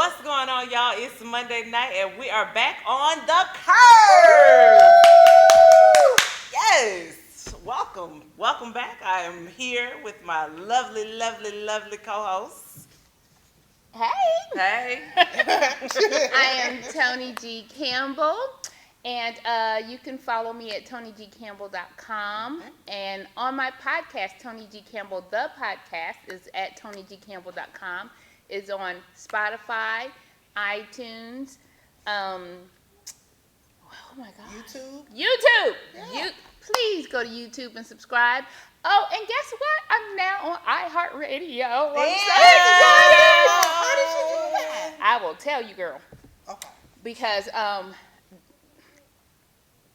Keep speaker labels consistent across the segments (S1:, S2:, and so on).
S1: What's going on, y'all? It's Monday night, and we are back on the curve. Yes. Welcome back. I am here with my lovely co-hosts.
S2: Hey.
S3: I am Tony G. Campbell, and you can follow me at TonyGCampbell.com.
S2: Okay.
S3: And on my podcast, Tony G. Campbell, the podcast, is at TonyGCampbell.com. It's on Spotify, iTunes, oh my God. YouTube.
S2: Yeah.
S3: Please go to YouTube and subscribe. Oh, and guess what? I'm now on iHeartRadio. I'm so excited.
S2: How did you do that?
S3: I will tell you, girl.
S2: Okay.
S3: Because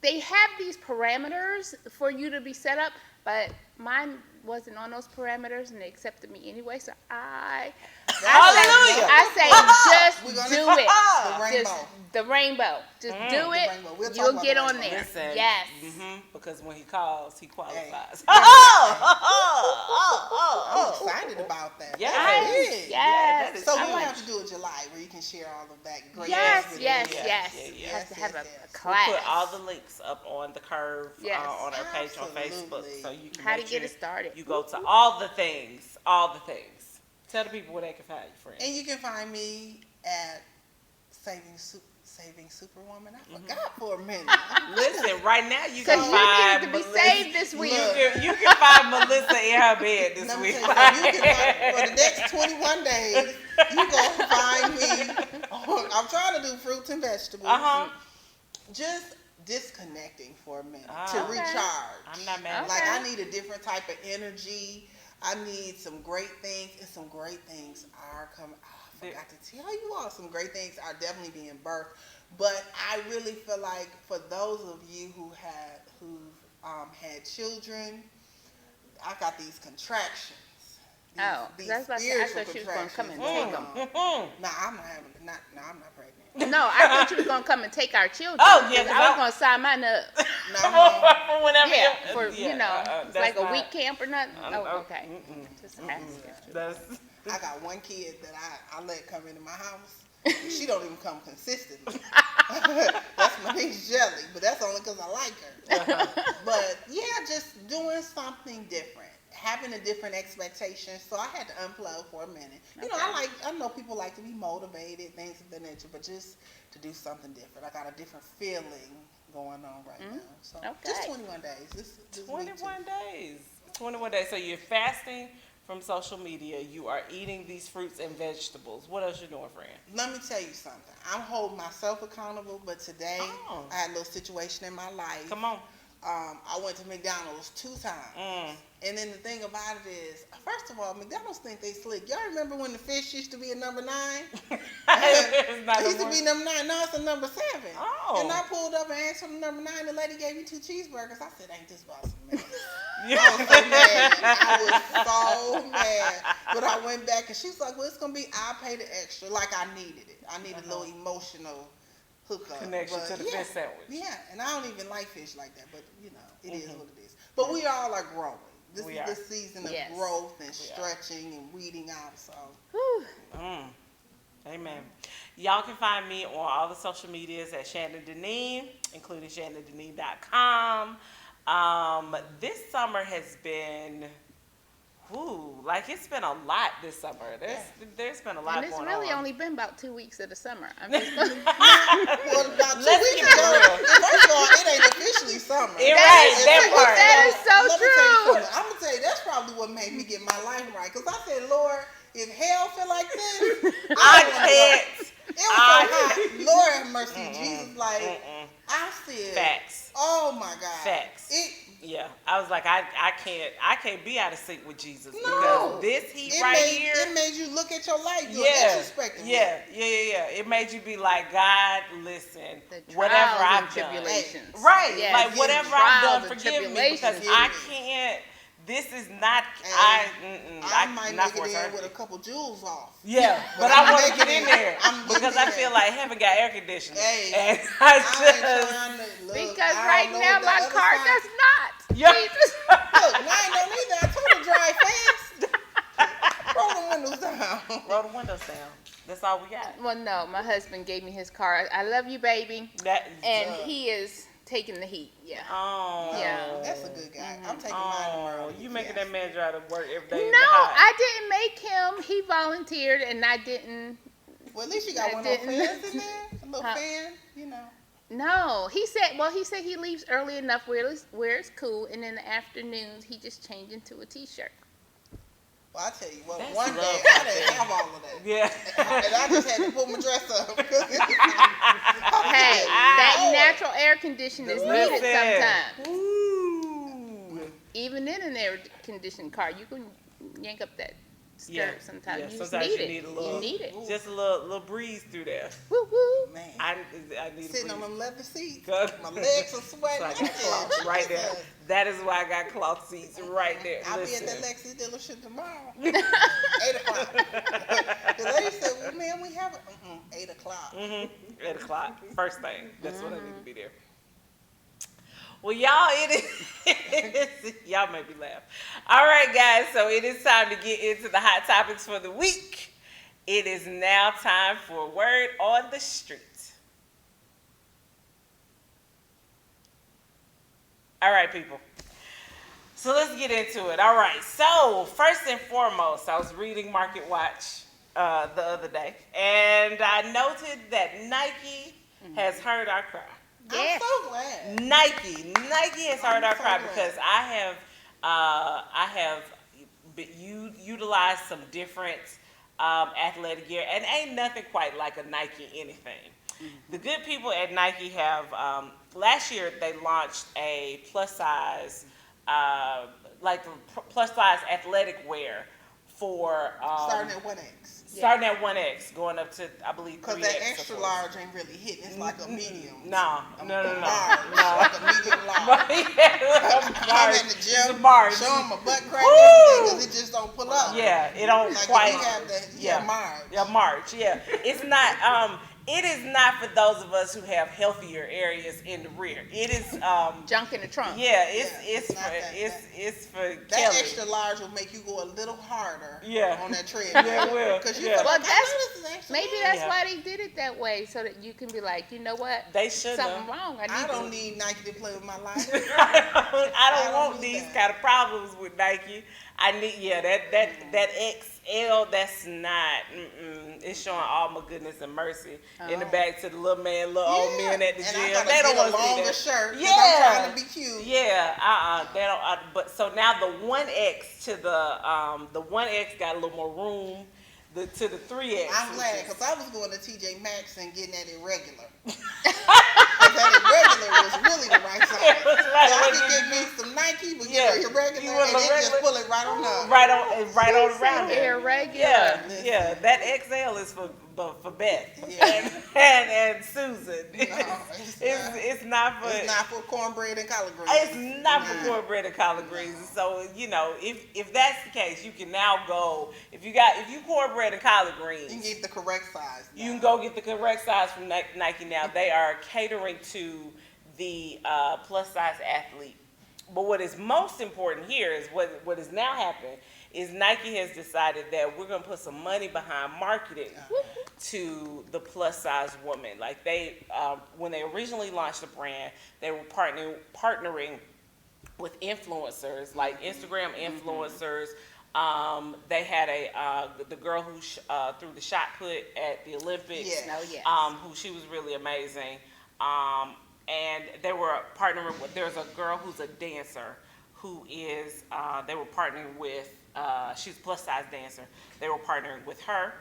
S3: they have these parameters for you to be set up, but mine wasn't on those parameters, and they accepted me anyway. So I say just do it.
S2: The rainbow.
S3: The rainbow. Just do it.
S2: We'll
S3: You'll get on there.
S1: Listen,
S3: Yes.
S1: Because when he calls, he qualifies.
S2: I'm excited about that.
S1: Yes.
S3: Yes.
S1: Yeah, that is
S2: So
S1: huge.
S2: we'll have to do a July where you can share all of that great
S3: Yes.
S1: Yeah.
S3: Has to have a
S1: We'll
S3: class.
S1: put all the links up on the curve
S3: Yes.
S1: on our page on Facebook,
S2: Absolutely.
S1: so you can
S3: How to
S1: make
S3: get
S1: sure
S3: it started.
S1: you go to all the things. Tell the people where they can find you, friends.
S2: And you can find me at Saving Superwoman. I forgot for a minute.
S1: Listen, right now you
S3: Because
S1: can
S3: you
S1: find
S3: needed to be
S1: Melissa.
S3: saved this week.
S1: You can find Melissa in her bed this
S2: Let me
S1: week.
S2: tell you, you can find, for the next 21 days, you gonna find me. I'm trying to do fruits and vegetables. Just disconnecting for a minute to
S3: Okay.
S2: recharge.
S1: I'm not mad.
S3: Okay.
S2: Like I need a different type of energy. I need some great things, and some great things are coming. I forgot to tell you all, some great things are definitely being birthed. But I really feel like for those of you who've had children, I got these contractions. These
S3: I thought she was going to come and take them.
S2: No, I'm not pregnant.
S3: No, I thought you was going to come and take our children.
S1: Oh, yeah,
S3: 'cause I was going to sign mine up.
S1: For whenever
S3: It's like a week camp or nothing. Okay. Just asking.
S2: I got one kid that I let come into my house. She don't even come consistently. That's my niece Jelly, but that's only because I like her. But yeah, just doing something different, having a different expectation. So I had to unplug for a minute. You know, I know people like to be motivated, things of that nature, but just to do something different. I got a different feeling going on right now. So just 21 days. This
S1: 21 days. 21 days. So you're fasting from social media. You are eating these fruits and vegetables. What else you doing, friend?
S2: Let me tell you something. I'm holding myself accountable, but today I had a little situation in my life.
S1: Come on.
S2: I went to McDonald's 2 times. And then the thing about it is, first of all, McDonald's think they slick. Y'all remember when the fish used to be a number 9? It used to be number 9. Now it's a number 7.
S1: Oh.
S2: And I pulled up and asked for the number 9. The lady gave me 2 cheeseburgers. I said, ain't this about some mess?
S1: Yeah.
S2: I was so mad. I was so mad. But I went back and she was like, well, it's going to be, I'll pay the extra. Like I needed it. I needed a little emotional hookup.
S1: Connection to the fish sandwich.
S2: Yeah, and I don't even like fish like that, but you know, it is what it is. But we all are growing. This is the season of growth and stretching and weeding out. So,
S1: amen. Y'all can find me on all the social medias at Shannon Deneen, including ShannonDeneen.com. This summer has been, it's been a lot this summer. There's been a lot going on.
S3: And it's really only been about 2 weeks of the summer. I'm just
S2: well, about 2 weeks ago, first of all, it ain't officially summer.
S3: That is so true.
S2: I'm going to tell you, that's probably what made me get my life right. Because I said, Lord, if hell feel like this,
S1: I can't.
S2: It was so hot. Lord have mercy, Jesus. I said,
S1: facts.
S2: Oh my God.
S1: Facts. I was like, I can't be out of sync with Jesus because this heat here.
S2: It made you look at your life. You introspective.
S1: Yeah. It made you be like, God, listen,
S3: The
S1: whatever I've done,
S3: tribulations.
S1: right?
S3: Yes.
S1: Like whatever I've done,
S3: Trials and
S1: forgive me because
S3: tribulations.
S1: I can't. This is not.
S2: I might
S1: not
S2: make it in
S1: her.
S2: with a couple jewels off.
S1: Yeah, but I want to get in there because I feel like heaven got air conditioning.
S2: Hey,
S1: and I just
S3: because right now my car does not.
S1: Yeah.
S3: Jesus.
S2: Look, mine don't either. I told her drive fast. Roll the windows down.
S1: Roll the windows down. That's all we got.
S3: Well, no, my husband gave me his car. I love you, baby. And he is taking the heat. Yeah.
S1: Oh.
S3: Yeah.
S2: That's a good guy. I'm taking mine tomorrow.
S1: You making that man drive to work every day?
S3: No, I didn't make him. He volunteered, and I didn't.
S2: Well, at least you got one of those fans in there. A little fan, you know.
S3: No, he said he leaves early enough where it's cool, and in the afternoons he just changed into a t-shirt.
S2: Well, I tell you what,
S1: That's
S2: one day
S1: love
S2: I didn't have all of that.
S1: Yeah.
S2: And I just had to pull my dress up.
S3: Hey, that natural air conditioning is needed sometimes.
S1: Ooh.
S3: Even in an air conditioned car, you can yank up that skirt sometimes. You just
S1: sometimes
S3: need
S1: you
S3: it.
S1: need a little,
S3: you need it.
S1: Just a little breeze through there.
S3: Woo woo.
S2: Man,
S1: I need
S2: sitting
S1: a
S2: on
S1: breeze.
S2: them leather seats.
S1: Good.
S2: My legs are sweating.
S1: So I got cloth right there. That is why I got cloth seats right there.
S2: I'll
S1: Listen.
S2: be at that Lexus dealership tomorrow. 8 o'clock. The lady said, well, man, we have it. 8 o'clock.
S1: 8 o'clock. First thing. That's when I need to be there. Well, y'all, y'all make me laugh. All right, guys. So it is time to get into the hot topics for the week. It is now time for Word on the Street. All right, people. So let's get into it. All right. So first and foremost, I was reading Market Watch the other day, and I noted that Nike has heard our cry.
S3: Yes.
S2: I'm so glad.
S1: Nike has heard our
S2: so
S1: cry
S2: glad.
S1: because I have utilized some different athletic gear, and ain't nothing quite like a Nike anything. The good people at Nike have last year they launched a plus size athletic wear for
S2: Starting at 1X.
S1: starting at 1X, going up to I believe 3X.
S2: Because that extra large ain't really hitting. It's like a medium.
S1: No.
S2: Large. Like a medium large. I'm at the gym, showing my butt crack and everything because it just don't pull up.
S1: Yeah, it don't
S2: Like
S1: quite.
S2: we have the March.
S1: Yeah, March. Yeah, it's not. It is not for those of us who have healthier areas in the rear. It is.
S3: Junk in the trunk.
S1: Yeah,
S2: it's
S1: for
S2: not that.
S1: it's for
S2: That
S1: Kelly.
S2: extra large will make you go a little harder on that treadmill.
S1: Yeah, it will.
S2: Because you
S1: Yeah.
S2: feel like,
S3: Well,
S2: I know this is extra
S3: Maybe
S2: large.
S3: that's why they did it that way, so that you can be like, you know what?
S1: They should
S3: Something
S1: have.
S3: wrong.
S2: I don't need Nike to play with my life.
S1: I don't want
S2: need
S1: these
S2: that.
S1: kind of problems with Nike. I need that XL. That's not. It's showing all my goodness and mercy in the back to the little man, little old men at the
S2: and
S1: gym.
S2: I gotta
S1: They don't
S2: get
S1: want
S2: a
S1: to see
S2: longer
S1: that.
S2: shirt 'cause
S1: Yeah.
S2: I'm trying to be cute.
S1: Yeah, they don't. But so now the 1X to the 1X got a little more room. To the 3X.
S2: I'm glad because I was going to TJ Maxx and getting that irregular. Because that irregular was really the right size.
S1: It was right
S2: So I
S1: when
S2: could
S1: you-
S2: get me some Nike, but
S1: Yeah.
S2: get an irregular,
S1: You want
S2: and
S1: a
S2: it just
S1: regular-
S2: pull it right on up.
S1: right on around there.
S3: Irregular.
S1: Yeah. That XL is for Beth
S2: Yeah.
S1: and Susan.
S2: It's
S1: not for.
S2: It's not for cornbread and collard greens.
S1: It's not for cornbread and collard greens. So if that's the case, you can now go. If you cornbread and collard greens,
S2: You can get the correct size. now.
S1: you can go get the correct size from Nike now. They are catering to the plus size athlete. But what is most important here is what is now happening is Nike has decided that we're going to put some money behind marketing to the plus size woman. Like when they originally launched the brand, they were partnering with influencers, like Instagram influencers. They had the girl who threw the shot put at the Olympics.
S2: Yes.
S3: Oh, yes.
S1: Who she was really amazing. And they were partnering with, there's a girl who's a dancer who is, they were partnering with, she's a plus size dancer. They were partnering with her.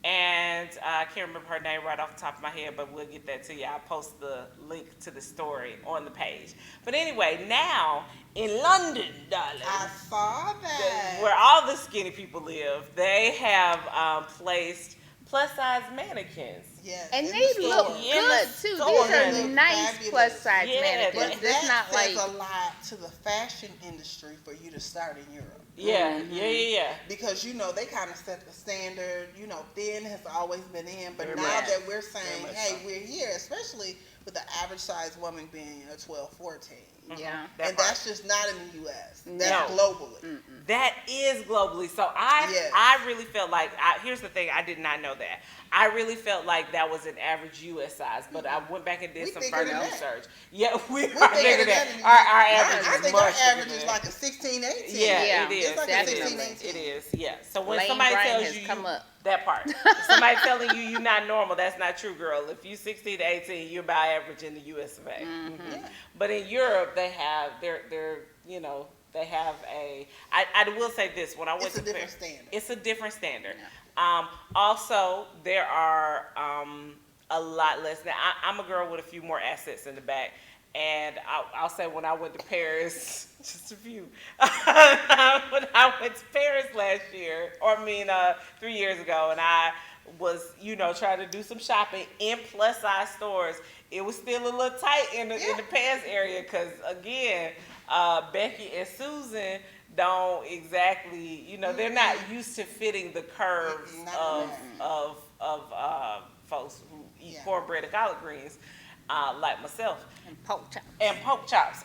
S1: And I can't remember her name right off the top of my head, but we'll get that to you. I'll post the link to the story on the page. But anyway, now in London, darling,
S2: I saw that.
S1: where all the skinny people live, they have placed plus size mannequins.
S2: Yes.
S3: And
S2: in
S3: they
S2: the
S3: look
S2: store.
S1: Yeah.
S3: good too.
S1: Store.
S3: These
S1: They
S3: are
S2: look
S3: nice
S2: fabulous.
S3: plus size
S1: Yeah,
S3: mannequins.
S2: But
S3: It's
S2: that
S3: not like
S2: says a lot to the fashion industry for you to start in Europe.
S1: Yeah,
S3: Mm-hmm.
S1: yeah.
S2: Because, they kind of set the standard. Thin has always been in. But
S1: Very
S2: now
S1: much.
S2: that we're saying,
S1: Very much
S2: hey,
S1: so.
S2: we're here, especially with the average size woman being a 12, 14.
S3: Yeah.
S2: And that's just not in the U.S. That's
S1: No.
S2: globally.
S3: Mm-mm.
S1: That is globally. So I really felt like, here's the thing, I did not know that. I really felt like that was an average U.S. size, but I went back and did some further research. Yeah, we are bigger than that. Our average
S2: I
S1: is
S2: think
S1: much
S2: our
S1: bigger
S2: average
S1: than
S2: is
S1: that.
S2: like a 16, 18.
S1: Yeah, it is.
S2: It's like
S3: Definitely.
S2: a 16, 18.
S1: It is, yeah. So when
S3: Lane
S1: somebody
S3: Bryant
S1: tells
S3: has
S1: you
S3: come up.
S1: that part, if somebody telling you you're not normal, that's not true, girl. If you 16 to 18, you're about average in the U.S. of A.
S3: Mm-hmm.
S2: Yeah.
S1: But in Europe, they have they have I will say this, when I went
S2: It's
S1: to
S2: a different standard.
S1: It's a different standard.
S3: Yeah.
S1: Also, there are a lot less. Now, I'm a girl with a few more assets in the back, and I'll say when I went to Paris, just a few. When I went to Paris last year, 3 years ago, and I was, trying to do some shopping in plus size stores. It was still a little tight in the pants area because, again, Becky and Susan don't exactly, they're not used to fitting the curves of folks who eat cornbread and collard greens, like myself.
S3: And pork chops.
S1: And pork chops.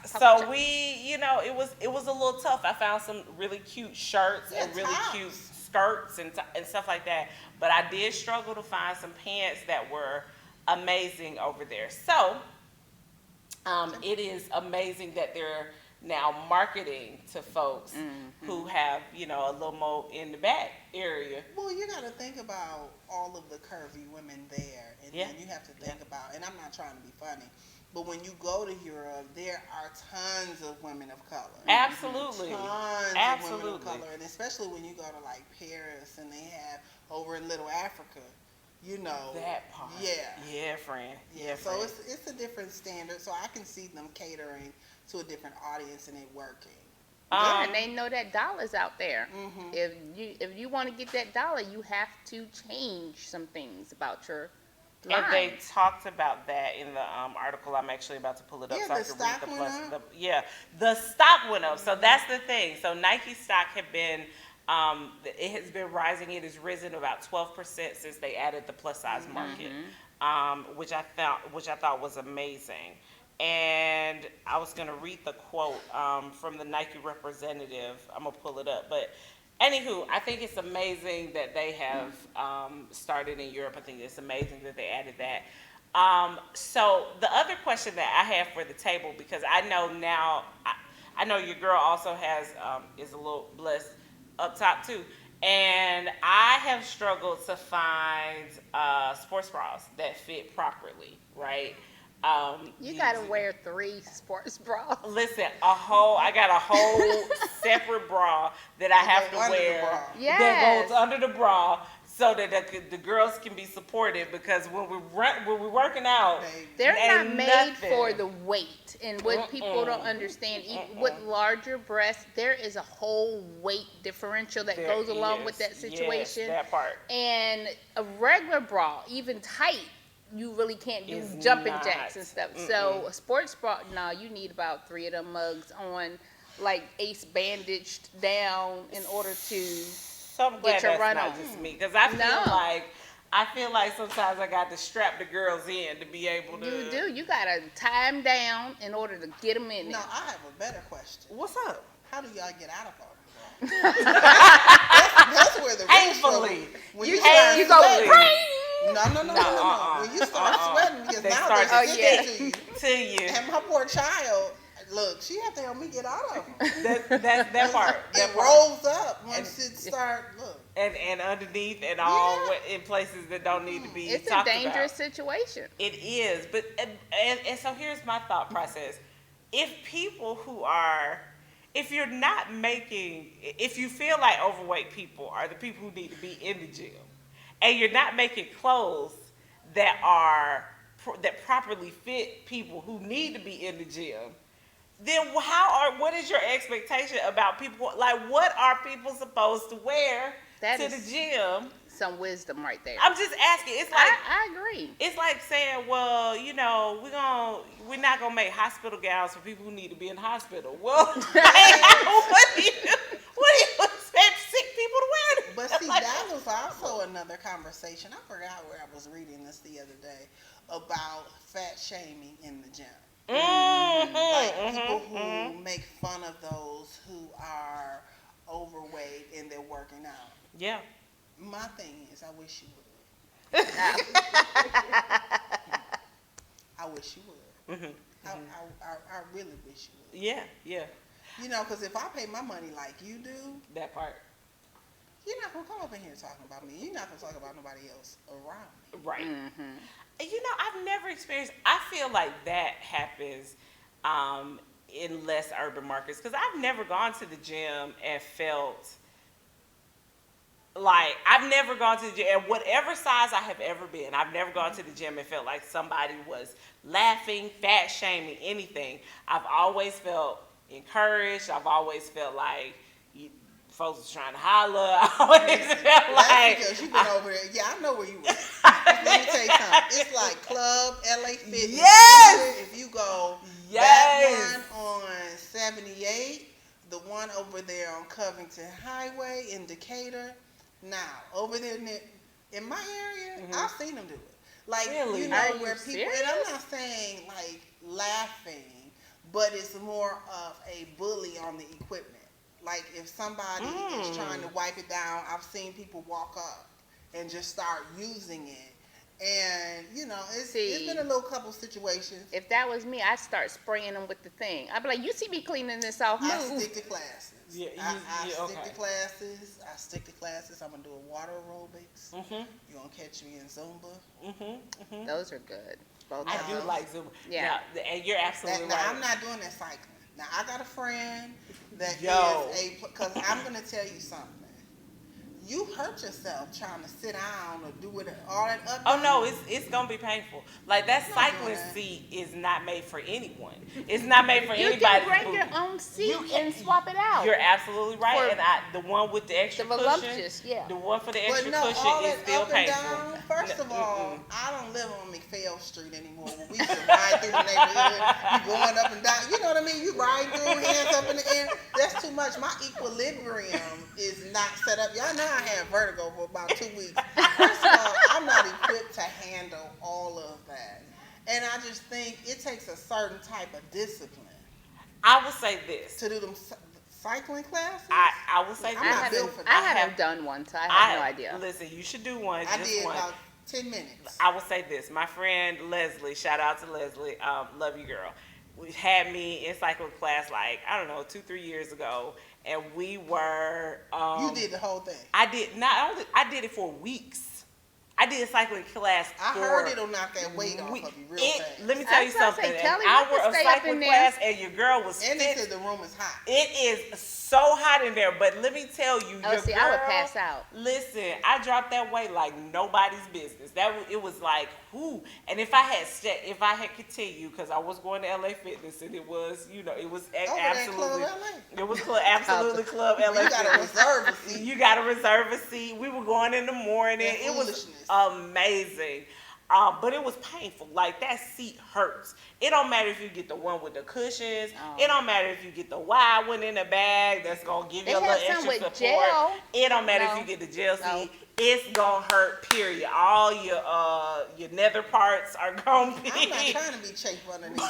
S1: We, it was a little tough. I found some really cute shirts and really cute skirts and stuff like that. But I did struggle to find some pants that were amazing over there. So it is amazing that they're now marketing to folks who have, a little more in the back area.
S2: Well, you got to think about all of the curvy women there. And then you have to think about, and I'm not trying to be funny, but when you go to Europe, there are tons of women of color.
S1: Absolutely.
S2: Tons of women of color. And especially when you go to like Paris and they have over in Little Africa,
S1: that part.
S2: Yeah.
S1: Yeah, friend. Yeah,
S2: so
S1: friend.
S2: it's a different standard. So I can see them catering to a different audience and it working.
S3: Yeah, and they know that dollar's out there.
S2: Mm-hmm.
S3: If you want to get that dollar, you have to change some things about your line.
S1: And they talked about that in the article. I'm actually about to pull it up so I can read the plus. The stock went up. So that's the thing. So Nike stock had been, it has been rising. It has risen about 12% since they added the plus size market, which I thought was amazing. And I was going to read the quote from the Nike representative. I'm going to pull it up. But anywho, I think it's amazing that they have started in Europe. I think it's amazing that they added that. So the other question that I have for the table, because I know now, I know your girl also has, is a little blessed up top too. And I have struggled to find sports bras that fit properly, right?
S3: You gotta wear 3 sports bras.
S1: Listen, I got a whole separate bra that I have to wear that goes under the bra so that the girls can be supported, because when we're working out,
S3: they're not
S1: ain't
S3: made
S1: nothing.
S3: for the weight. And what people don't understand, with larger breasts, there is a whole weight differential that goes along with that situation.
S1: Yes, that part.
S3: And a regular bra, even tight, you really can't do jumping jacks and stuff. So a sports bra, no, you need about 3 of them mugs on, like ace bandaged down in order to
S1: So I'm glad
S3: get your
S1: that's
S3: run
S1: not
S3: on.
S1: just me, because I feel like sometimes I got to strap the girls in to be able to.
S3: You do. You gotta tie them down in order to get them in there.
S2: Now, I have a better question.
S1: What's up?
S2: How do y'all get out of all of that? that's where the real struggle. When you
S3: go crazy.
S2: No. When you start sweating, because
S1: They
S2: now
S1: start
S2: they're
S1: to
S2: sticking
S1: to you.
S2: And my poor child, look, she have to help me get out of them.
S1: That part.
S2: It rolls up once it start. Look.
S1: And underneath and all in places that don't need to be
S3: It's a
S1: talked
S3: dangerous
S1: about.
S3: situation.
S1: It is, but and so here's my thought process: if you're not making, if you feel like overweight people are the people who need to be in the gym, and you're not making clothes that properly fit people who need to be in the gym, then what is your expectation about people? Like, what are people supposed to wear to the gym?
S3: Some wisdom right there.
S1: I'm just asking. It's like
S3: I agree.
S1: It's like saying, well, we're not gonna make hospital gowns for people who need to be in hospital. Well, what do you expect sick people to wear?
S2: But see, that was also another conversation. I forgot where I was reading this the other day about fat shaming in the gym. Like people who make fun of those who are overweight and they're working out.
S1: Yeah.
S2: My thing is, I wish you would. I wish you would. I really wish you would.
S1: Yeah, yeah.
S2: You know, because if I pay my money like you do,
S1: That part.
S2: you're not going to come up in here talking about me. You're not going to talk about nobody else around me.
S1: Right. You know, I've never experienced, I feel like that happens in less urban markets, because I've never gone to the gym and felt like, I've never gone to the gym, and whatever size I have ever been, I've never gone to the gym and felt like somebody was laughing, fat shaming, anything. I've always felt encouraged. I've always felt like folks was trying to holler. I always felt like,
S2: because you've been over there. Yeah, I know where you were. Let me tell you something. It's like Club LA Fitness.
S1: Yes!
S2: If you go,
S1: Yes!
S2: that one on 78, the one over there on Covington Highway in Decatur. Now, over there in my area, I've seen them do it. Like,
S1: Really?
S2: you know,
S3: Are
S2: where
S3: you
S2: people, and I'm not saying like laughing, but it's more of a bully on the equipment. Like if somebody is trying to wipe it down, I've seen people walk up and just start using it. And, you know, it's been a little couple situations.
S3: If that was me, I'd start spraying them with the thing. I'd be like, you see me cleaning this off, move.
S2: I stick to classes.
S1: Yeah,
S2: I stick
S1: okay.
S2: to classes. I stick to classes. I'm going to do a water aerobics. You're going to catch me in Zumba.
S3: Those are good. Both
S1: I
S3: of
S1: do
S3: them.
S1: like Zumba.
S3: Yeah.
S1: Now, and you're absolutely
S2: Now,
S1: right.
S2: I'm not doing that cycling. Now, I got a friend that
S1: Yo.
S2: is because I'm going to tell you something. You hurt yourself trying to sit down or do it all that up.
S1: Oh no, it's gonna be painful. Like that
S2: I'm not
S1: cycling
S2: doing that.
S1: seat is not made for anyone. It's not made for
S3: You
S1: anybody.
S3: can bring your own seat and swap it out.
S1: You're absolutely right.
S3: For
S1: And the one with the extra
S3: the
S1: cushion,
S3: voluptuous, yeah.
S1: the one for the
S2: But
S1: extra
S2: no,
S1: cushion
S2: all
S1: is
S2: that
S1: still
S2: up and
S1: painful.
S2: down. First of all, I don't live on McPhail Street anymore. Where we used to ride through the neighborhood, you going up and down. You know what I mean? You riding through, hands up in the air. That's too much. My equilibrium is not set up. Y'all know I had vertigo for about 2 weeks. First of all, I'm not equipped to handle all of that. And I just think it takes a certain type of discipline
S1: I will say this.
S2: to do them cycling classes.
S1: I will say
S2: I'm
S1: this.
S2: not built for
S3: I
S2: that.
S3: haven't done one, so I have no idea.
S1: Listen, you should do one.
S2: I
S1: just
S2: did
S1: one.
S2: about 10 minutes.
S1: I will say this. My friend Leslie, shout out to Leslie, love you girl. We had me in cycling class like, I don't know, 2-3 years ago. And we were
S2: You did the whole thing.
S1: I did it for weeks. I did cycling class
S2: I
S1: for
S2: heard it'll knock that weight off of you real fast.
S1: Let me tell you
S3: I was about to
S1: something.
S3: say,
S1: An
S3: Kelly,
S1: hour
S3: you can
S1: of
S3: stay up in
S1: cycling
S3: there.
S1: class and your girl was
S2: And they
S1: fit.
S2: said the room is hot.
S1: It is so hot in there, but let me tell you,
S3: Oh,
S1: your
S3: see,
S1: girl,
S3: I would pass out.
S1: Listen, I dropped that weight like nobody's business. It was like, whoo. And if I had continued, because I was going to LA Fitness, and it was, it was absolutely,
S2: Club LA.
S1: it was absolutely Club LA.
S2: You got to
S1: Fitness.
S2: reserve a seat.
S1: You got to reserve a seat. We were going in the morning.
S2: That
S1: It was
S2: foolishness.
S1: amazing. But it was painful. Like, that seat hurts. It don't matter if you get the one with the cushions.
S3: Oh.
S1: It don't matter if you get the wide one in the bag that's going to give you a
S3: They
S1: little
S3: have some
S1: extra
S3: with
S1: support.
S3: gel.
S1: It don't matter
S3: No.
S1: if you get the gel seat.
S3: No.
S1: It's going to hurt, period. All your nether parts are going to be...
S2: I'm not trying to be chafed underneath.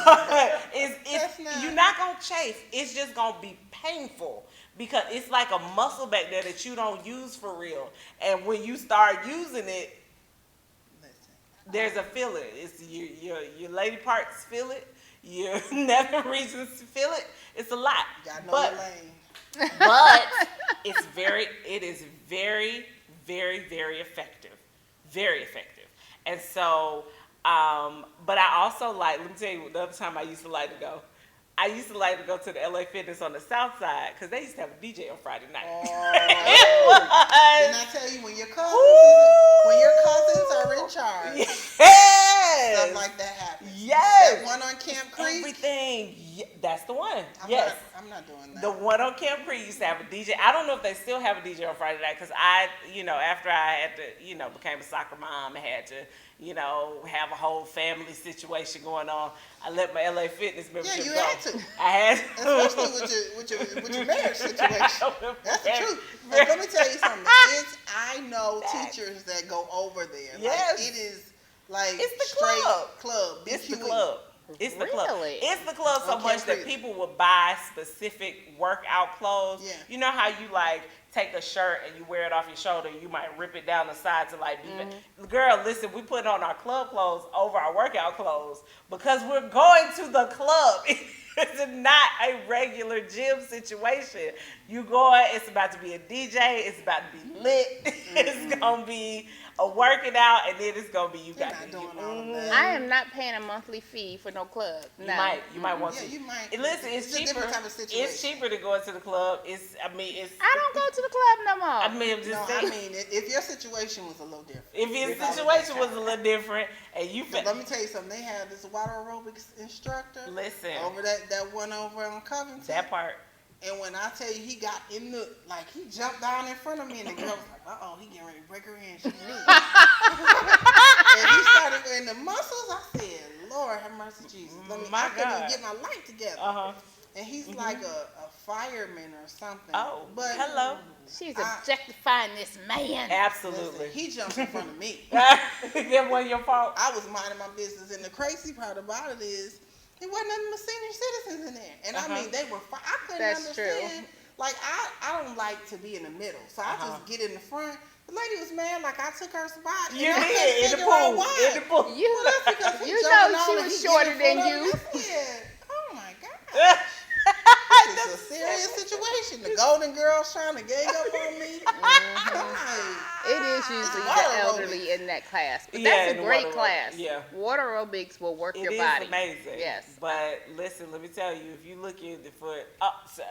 S1: It's
S2: That's not-
S1: you're not going to chafe. It's just going to be painful. Because it's like a muscle back there that you don't use for real. And when you start using it, there's a feeling. It's your lady parts feel it. Your nether regions feel it. It's a lot.
S2: Y'all know
S1: But
S2: your lane.
S1: but it is very, very, very effective. Very effective. And so, but I also let me tell you, the other time I used to like to go. I used to like to go to the LA Fitness on the south side because they used to have a DJ on Friday night. It was.
S2: Didn't I tell you when your cousins are in charge,
S1: Yes.
S2: stuff like that happens.
S1: Yes.
S2: That one on Camp Creek.
S1: Everything. That's the one. Yes.
S2: I'm not doing that.
S1: The one on Camp Creek used to have a DJ. I don't know if they still have a DJ on Friday night because after I had to, became a soccer mom and had to, have a whole family situation going on, I let my LA Fitness membership
S2: you
S1: go.
S2: had to.
S1: I had to.
S2: Especially with your marriage situation. That's the truth.
S1: Very-
S2: But let me tell you something. I I know
S1: Facts.
S2: teachers that go over there.
S1: Yes.
S2: Like, it is like
S1: It's the
S2: straight
S1: club.
S2: It's
S1: the club. It's the club.
S3: Really?
S1: It's the club so
S2: Okay,
S1: much that
S2: really.
S1: people will buy specific workout clothes.
S2: Yeah.
S1: You know how you like take a shirt and you wear it off your shoulder and you might rip it down the side to like be Girl, listen, we put on our club clothes over our workout clothes because we're going to the club. It's not a regular gym situation. You going, it's about to be a DJ, it's about to be lit, it's gonna be a working out, and then it's gonna be you
S2: You're
S1: got
S2: not
S1: to
S2: doing all of that.
S3: I am not paying a monthly fee for no club.
S1: You
S3: No.
S1: might want
S2: Yeah,
S1: to.
S2: you might.
S1: And listen, it's
S2: It's a
S1: cheaper.
S2: different type of situation.
S1: It's cheaper to go into the club. It's
S3: I don't go to the club no more.
S1: I'm just
S2: No,
S1: saying.
S2: I mean, if your situation was a little different.
S1: If your
S2: I was
S1: situation
S2: that
S1: was
S2: kind
S1: a
S2: of
S1: little different, and you
S2: So let me tell you something. They had this water aerobics instructor
S1: listen
S2: over that one over on Covington.
S1: that part.
S2: And when I tell you, he got in the he jumped down in front of me, and the girl was like, "Uh-oh, he getting ready to break her in." She knew. And he started in the muscles. I said, "Lord have mercy, Jesus." I couldn't even get my life together. And he's like a fireman or something.
S1: Oh,
S2: but
S1: hello.
S3: She's objectifying this man.
S1: Absolutely.
S2: listen, he jumped in front of me.
S1: That wasn't your fault.
S2: I was minding my business, and the crazy part about it is, there wasn't nothing but senior citizens in there. And I mean, they were fine. I couldn't
S3: That's
S2: understand. Like, I don't like to be in the middle, so I just get in the front. The lady was mad, like I took her spot.
S1: You
S2: and I
S1: did
S2: couldn't
S1: in the
S2: figure out
S1: pool.
S2: why.
S1: In the pool.
S3: You,
S2: Well, that's because he
S3: you
S2: jumping
S3: know
S2: on
S3: she
S2: and
S3: was
S2: he
S3: shorter
S2: get in
S3: than
S2: front
S3: you.
S2: of us. Yeah. Oh my God. It's a serious situation. The Golden Girls trying to gang up on me.
S3: It is usually
S2: water
S3: the elderly in that class. But
S1: Yeah,
S3: that's
S1: in
S3: a
S1: the
S3: great
S1: water
S3: class.
S1: aerobics, yeah.
S3: Water aerobics will work your
S1: It
S3: body.
S1: is amazing.
S3: Yes.
S1: But listen, let me tell you, if you look at the foot,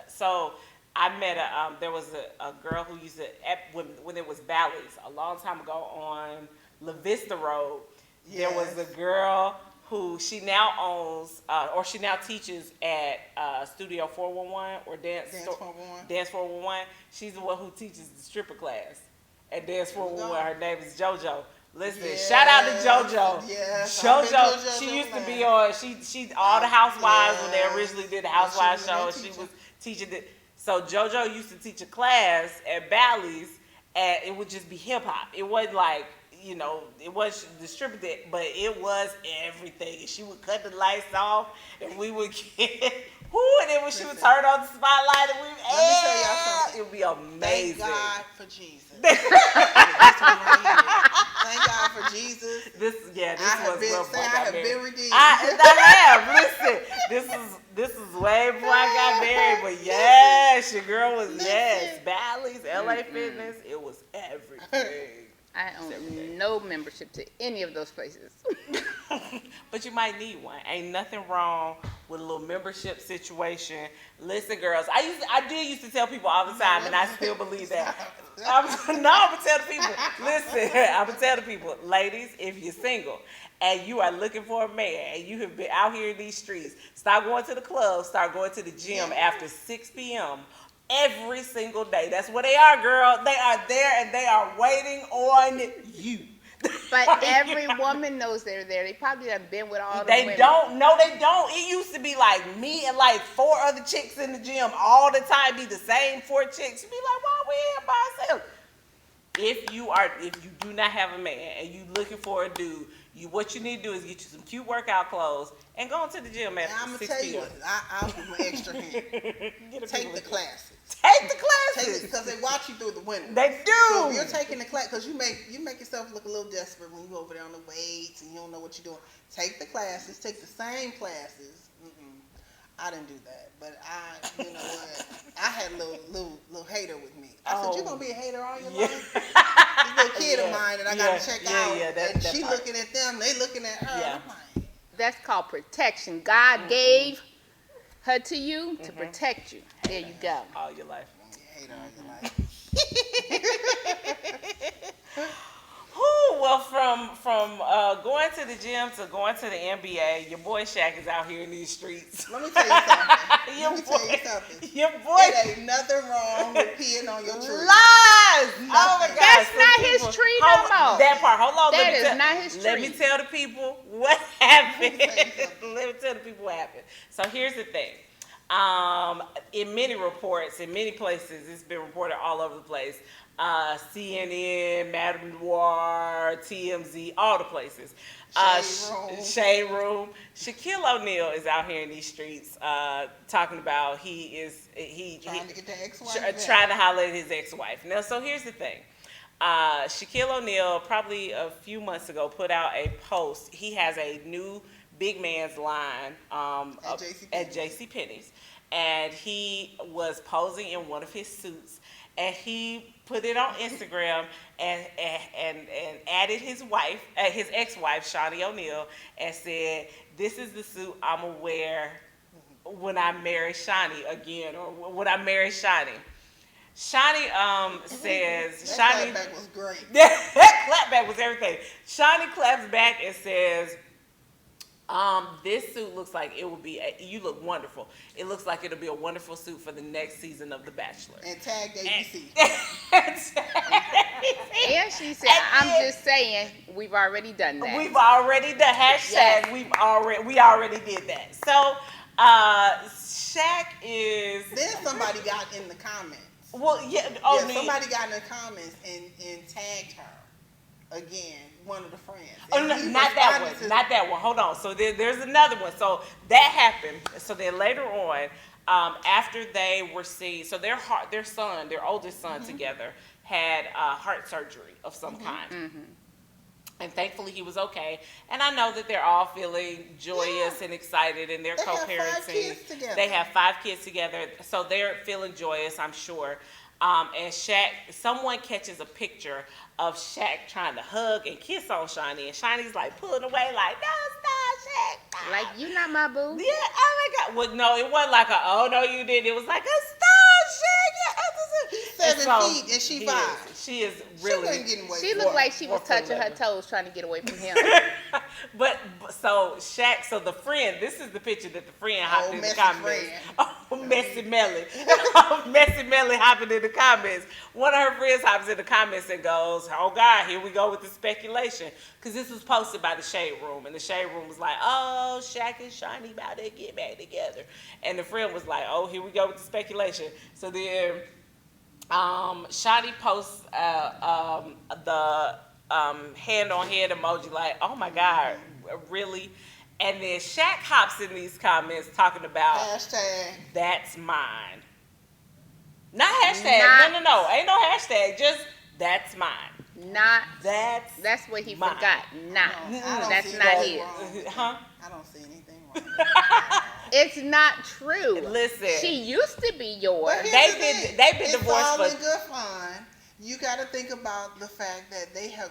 S1: so I met there was a girl who used to, when it was Bally's, a long time ago on La Vista Road, there was a girl who she now owns, or she now teaches at Studio 411 or Dance
S2: 411.
S1: Dance 411. She's the one who teaches the stripper class at Dance 411. Her name is JoJo. Listen, shout out to JoJo.
S2: Yes, I've been to
S1: JoJo, she used to be on. She all the Housewives when they originally did the Housewives show. She was teaching the. So JoJo used to teach a class at Bally's, and it would just be hip hop. It wasn't like, you know, it was distributed, but it was everything. And she would cut the lights off, and we would get. And then when she would turn on the spotlight, and
S2: Let me tell y'all something.
S1: it would be amazing.
S2: Thank God for Jesus. This one right here. Thank God for Jesus.
S1: This was before I got married.
S2: been redeemed.
S1: I have. Listen, this is way before I got married. But yes, your girl was Bally's, LA Fitness. It was everything.
S3: I own no membership to any of those places.
S1: But you might need one. Ain't nothing wrong with a little membership situation. Listen, girls, I did used to tell people all the time, and I still believe that. I'm gonna tell the people. Listen, I'm gonna tell the people, ladies, if you're single and you are looking for a man and you have been out here in these streets, start going to the club, start going to the gym after 6 p.m. every single day. That's where they are, girl. They are there and they are waiting on you.
S3: But every woman knows they're there. They probably done been with all the women.
S1: They don't. No, they don't. It used to be like me and like 4 other chicks in the gym all the time. Be the same 4 chicks. You be like, why we here by ourselves? If you do not have a man and you looking for a dude, what you need to do is get you some cute workout clothes and go into the gym at
S2: I'm gonna
S1: 6
S2: tell you,
S1: p.m.
S2: I'll do an extra hand. Take the classes.
S1: Take the classes.
S2: Because they watch you through the window.
S1: They do.
S2: So if you're taking the class, because you make yourself look a little desperate when you over there on the weights and you don't know what you're doing. Take the classes. Take the same classes. I didn't do that, but you know what? I had a little hater with me. I said, "You're gonna be a hater all your life." This little kid of mine that I gotta check out, and she looking at them, they looking at her.
S1: Yeah.
S2: I'm like,
S3: That's called protection. God gave her to you to protect you. There you go.
S1: All your life.
S2: hater all your life.
S1: Well, from going to the gym to going to the NBA, your boy Shaq is out here in these streets.
S2: Let me tell you something.
S1: Your boy.
S2: It ain't nothing wrong with peeing on your tree.
S1: Lies! Oh my God.
S3: That's not his tree no more.
S1: That part. Hold on.
S3: That is not his tree.
S1: Let me tell the people what happened. Let me tell the people what happened. So here's the thing. In many reports, in many places, it's been reported all over the place. CNN, Madame Noir, TMZ, all the places. Shade Room. Shaquille O'Neal is out here in these streets talking about
S2: trying to get the ex-wife
S1: trying to holler at his ex-wife. Now, so here's the thing. Shaquille O'Neal, probably a few months ago, put out a post. He has a new big man's line at JCPenney's. And he was posing in one of his suits. And he put it on Instagram and added his wife, his ex-wife, Shawnee O'Neal, and said, "This is the suit I'm going to wear when I marry Shawnee again, or when I marry Shawnee." Shawnee says,
S2: that clapback was great.
S1: That clapback was everything. Shawnee claps back and says, this suit looks like it will be, you look wonderful. It looks like it'll be a wonderful suit for the next season of The Bachelor.
S2: And tagged ABC.
S3: And she said, I'm just saying, we've already done that.
S1: We've already done, hashtag,
S3: yes.
S1: we already did that. So, Shaq is.
S2: Then somebody got in the comments.
S1: Well, yeah.
S2: Somebody got in the comments and tagged her again. One of the friends.
S1: Oh, no, not that one. Not that one. Hold on. So there's another one. So that happened. So then later on, after they were seen, so their son, their oldest son together, had heart surgery of some kind. And thankfully he was okay. And I know that they're all feeling joyous and excited, and they're co-parenting. They have 5 kids together. So they're feeling joyous, I'm sure. And Shaq, someone catches a picture of Shaq trying to hug and kiss on Shawnee, and Shawnee's like pulling away, like, no, stop, Shaq. Stop.
S3: Like, you not my boo.
S1: Yeah, oh my God. Well, no, it wasn't like oh no, you didn't. It was like a stop, Shaq.
S2: He's 7 feet and she 5.
S1: She is really.
S2: She wasn't getting away.
S3: She looked like she was touching her toes trying to get away from him.
S1: but so Shaq, so the friend, this is the picture that the friend hopped in the comments. Oh, Messy Melly. Messy Melly hopping in the comments. One of her friends hops in the comments and goes, oh God, here we go with the speculation. Because this was posted by the Shade Room. And the Shade Room was like, oh, Shaq and Shawnee about to get back together. And the friend was like, oh, here we go with the speculation. So then Shawnee posts the hand-on-head emoji like, oh my God, really? And then Shaq hops in these comments talking about
S2: hashtag
S1: that's mine. Not hashtag. No. Ain't no hashtag. Just that's mine.
S3: Not.
S1: That's
S3: what he
S1: mine.
S3: forgot. Not. That's not his.
S2: Huh? I don't see anything wrong.
S3: It's not true.
S1: Listen.
S3: She used to be yours.
S1: They've been divorced
S2: all
S1: for.
S2: in good fun. You got to think about the fact that they have.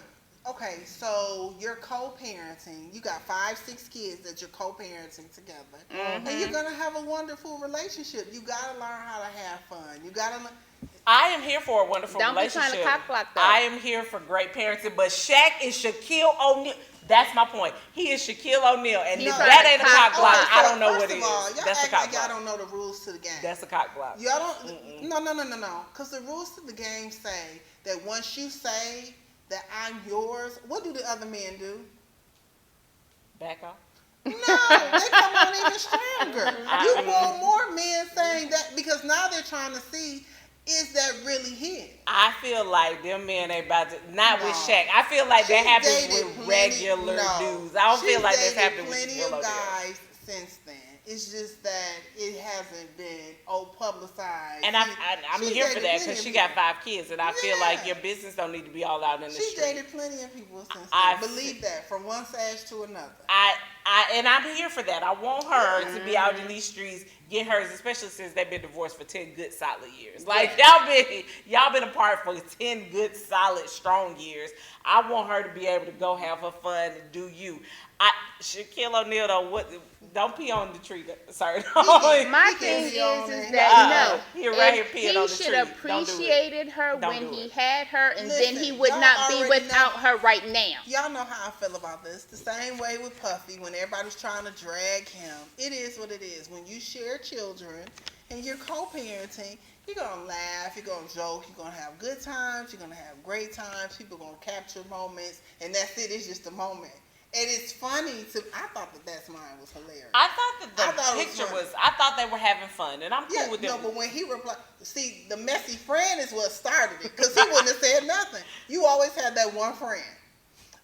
S2: Okay, so you're co-parenting. You got 5, 6 kids that you're co-parenting together, and you're gonna have a wonderful relationship. You gotta learn how to have fun. You gotta.
S1: I am here for a wonderful relationship.
S3: Don't be trying to cock block though.
S1: I am here for great parenting, but Shaq is Shaquille O'Neal. That's my point. He is Shaquille O'Neal, and if that ain't a cock block, I don't know what it is. That's a cock block.
S2: Y'all don't know the rules to the game.
S1: That's a cock block.
S2: Y'all don't. No. Because the rules to the game say that once you say that I'm yours, what do the other men do?
S1: Back off.
S2: No, they come on even stronger. You want more men saying that because now they're trying to see, is that really him?
S1: I feel like them men ain't about to, not with Shaq. I feel like that happens with regular dudes. I don't feel like that's happening with
S2: plenty of guys since then. It's just that it hasn't been publicized.
S1: And I'm here for that because she got 5 kids, and I feel like your business don't need to be all out in the street.
S2: She's dated plenty of people since then. Believe that, from one stage to another.
S1: And I'm here for that. I want her to be out in these streets, get hers, especially since they've been divorced for 10 good solid years. Like y'all been apart for 10 good solid strong years. I want her to be able to go have her fun and do you. Shaquille O'Neal though, don't pee on the tree, sir.
S3: My thing is that
S1: he right here peeing on the tree.
S3: He should have appreciated her when he had her, and then he would not be without her right now.
S2: Y'all know how I feel about this. The same way with Puffy, when everybody's trying to drag him. It is what it is. When you share children and you're co-parenting, you're going to laugh, you're going to joke, you're going to have good times, you're going to have great times, people are going to capture moments, and that's it. It's just a moment. And it's funny I thought that's mine was hilarious.
S1: I thought that
S2: I
S1: the
S2: thought it was
S1: picture
S2: funny.
S1: was. I thought they were having fun, and I'm cool with
S2: no,
S1: them.
S2: but when he replied, see, the messy friend is what started it, because he wouldn't have said nothing. You always had that one friend.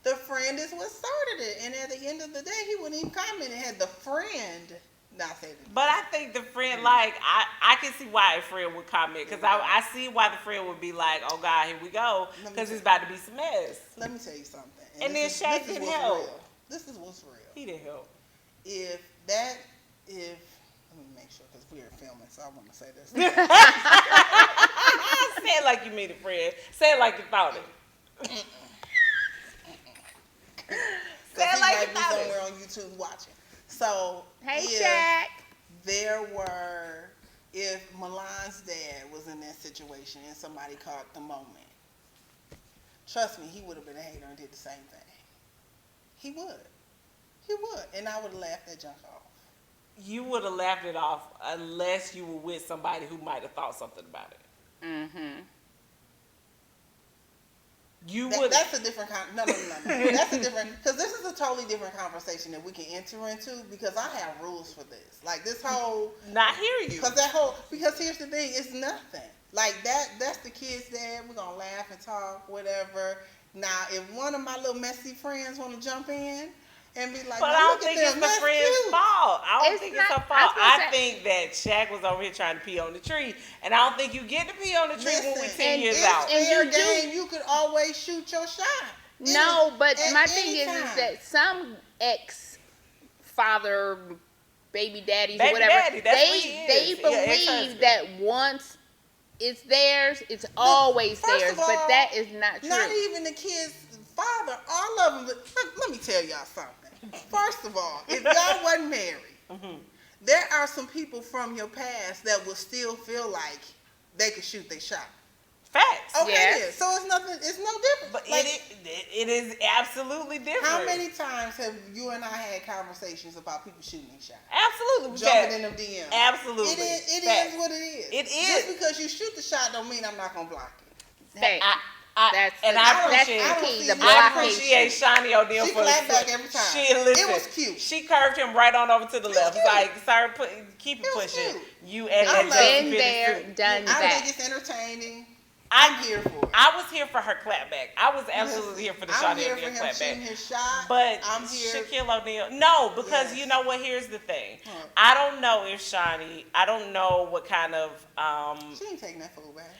S2: The friend is what started it, and at the end of the day, he wouldn't even comment. It had the friend not said it.
S1: But I think the friend, like, I can see why a friend would comment, because I see why the friend would be like, oh God, here we go, because it's about to be some mess.
S2: Let me tell you something.
S1: And then Shaq didn't help.
S2: Real. This is what's real.
S1: He didn't help.
S2: Let me make sure, because we are filming, so I want to say this.
S1: Say it like you mean it, friend. Say it like you thought it. Say it like you
S2: might be
S1: thought
S2: somewhere
S1: it.
S2: on YouTube watching. So,
S3: Hey, Shaq.
S2: If Milan's dad was in that situation and somebody caught the moment, trust me, he would have been a hater and did the same thing. He would. And I would have laughed that junk off.
S1: You would have laughed it off unless you were with somebody who might have thought something about it.
S3: Mm-hmm.
S2: That's a different no. That's a different, because this is a totally different conversation that we can enter into, because I have rules for this. Like this whole
S1: not hearing you.
S2: Because here's the thing, it's nothing. Like that's the kid's dad. We're gonna laugh and talk, whatever. Now, if one of my little messy friends want to jump in and be like,
S1: but I don't think it's the friend's fault. I don't think it's her fault. I think that Shaq was over here trying to pee on the tree, and I don't think you get to pee on the tree when we're 10 years out.
S2: In your game, you could always shoot your shot.
S3: No, but my thing is that some ex-father, baby daddies or whatever, they believe that once it's theirs, it's always theirs, but that is not true.
S2: Not even the kid's father, all of them. Let me tell y'all something. First of all, if y'all wasn't married, there are some people from your past that will still feel like they could shoot their shot.
S1: Facts.
S2: Okay, yes. So it's no different.
S1: But it is absolutely different.
S2: How many times have you and I had conversations about people shooting their shot?
S1: Absolutely.
S2: Jumping in them DMs.
S1: Absolutely.
S2: It is what it is.
S1: It is.
S2: Just because you shoot the shot don't mean I'm not going to block it.
S3: Hey.
S1: I appreciate Shawnee O'Neal
S2: she
S1: for
S2: clapped back every time.
S1: It
S2: was cute.
S1: She curved him right on over to the left. Like, sir, keep it pushing.
S2: Cute.
S1: You and
S3: I've been there, done that.
S2: I think it's entertaining. I'm here for it.
S1: I was here for her clapback. I was absolutely here for the Shawnee O'Neal clapback.
S2: Shooting his shot.
S1: But
S2: I'm here.
S1: Shaquille O'Neal, no, because you know what? Here's the thing. I don't know if Shawnee. I don't know what kind of.
S2: She ain't taking that food back.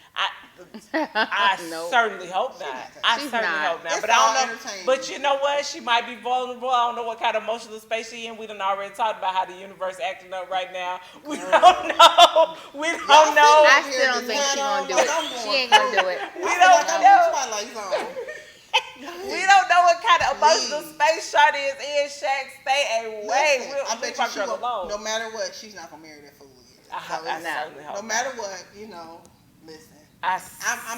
S1: I
S3: Nope.
S1: certainly hope not. I certainly hope not.
S2: It's
S1: But I don't know.
S2: entertaining.
S1: But you know what? She might be vulnerable. I don't know what kind of emotional space she in. We done already talked about how the universe acting up right now. We don't know. We don't know.
S3: I still don't think she's gonna do it. She ain't gonna do it.
S1: We don't know.
S2: Twilight Zone.
S1: We don't know what kind of emotional space Shawnee is in. Shaq, stay away.
S2: I bet you she
S1: girl alone.
S2: no matter what, she's not gonna marry that fool again.
S1: I certainly hope
S2: no matter what, listen. I'm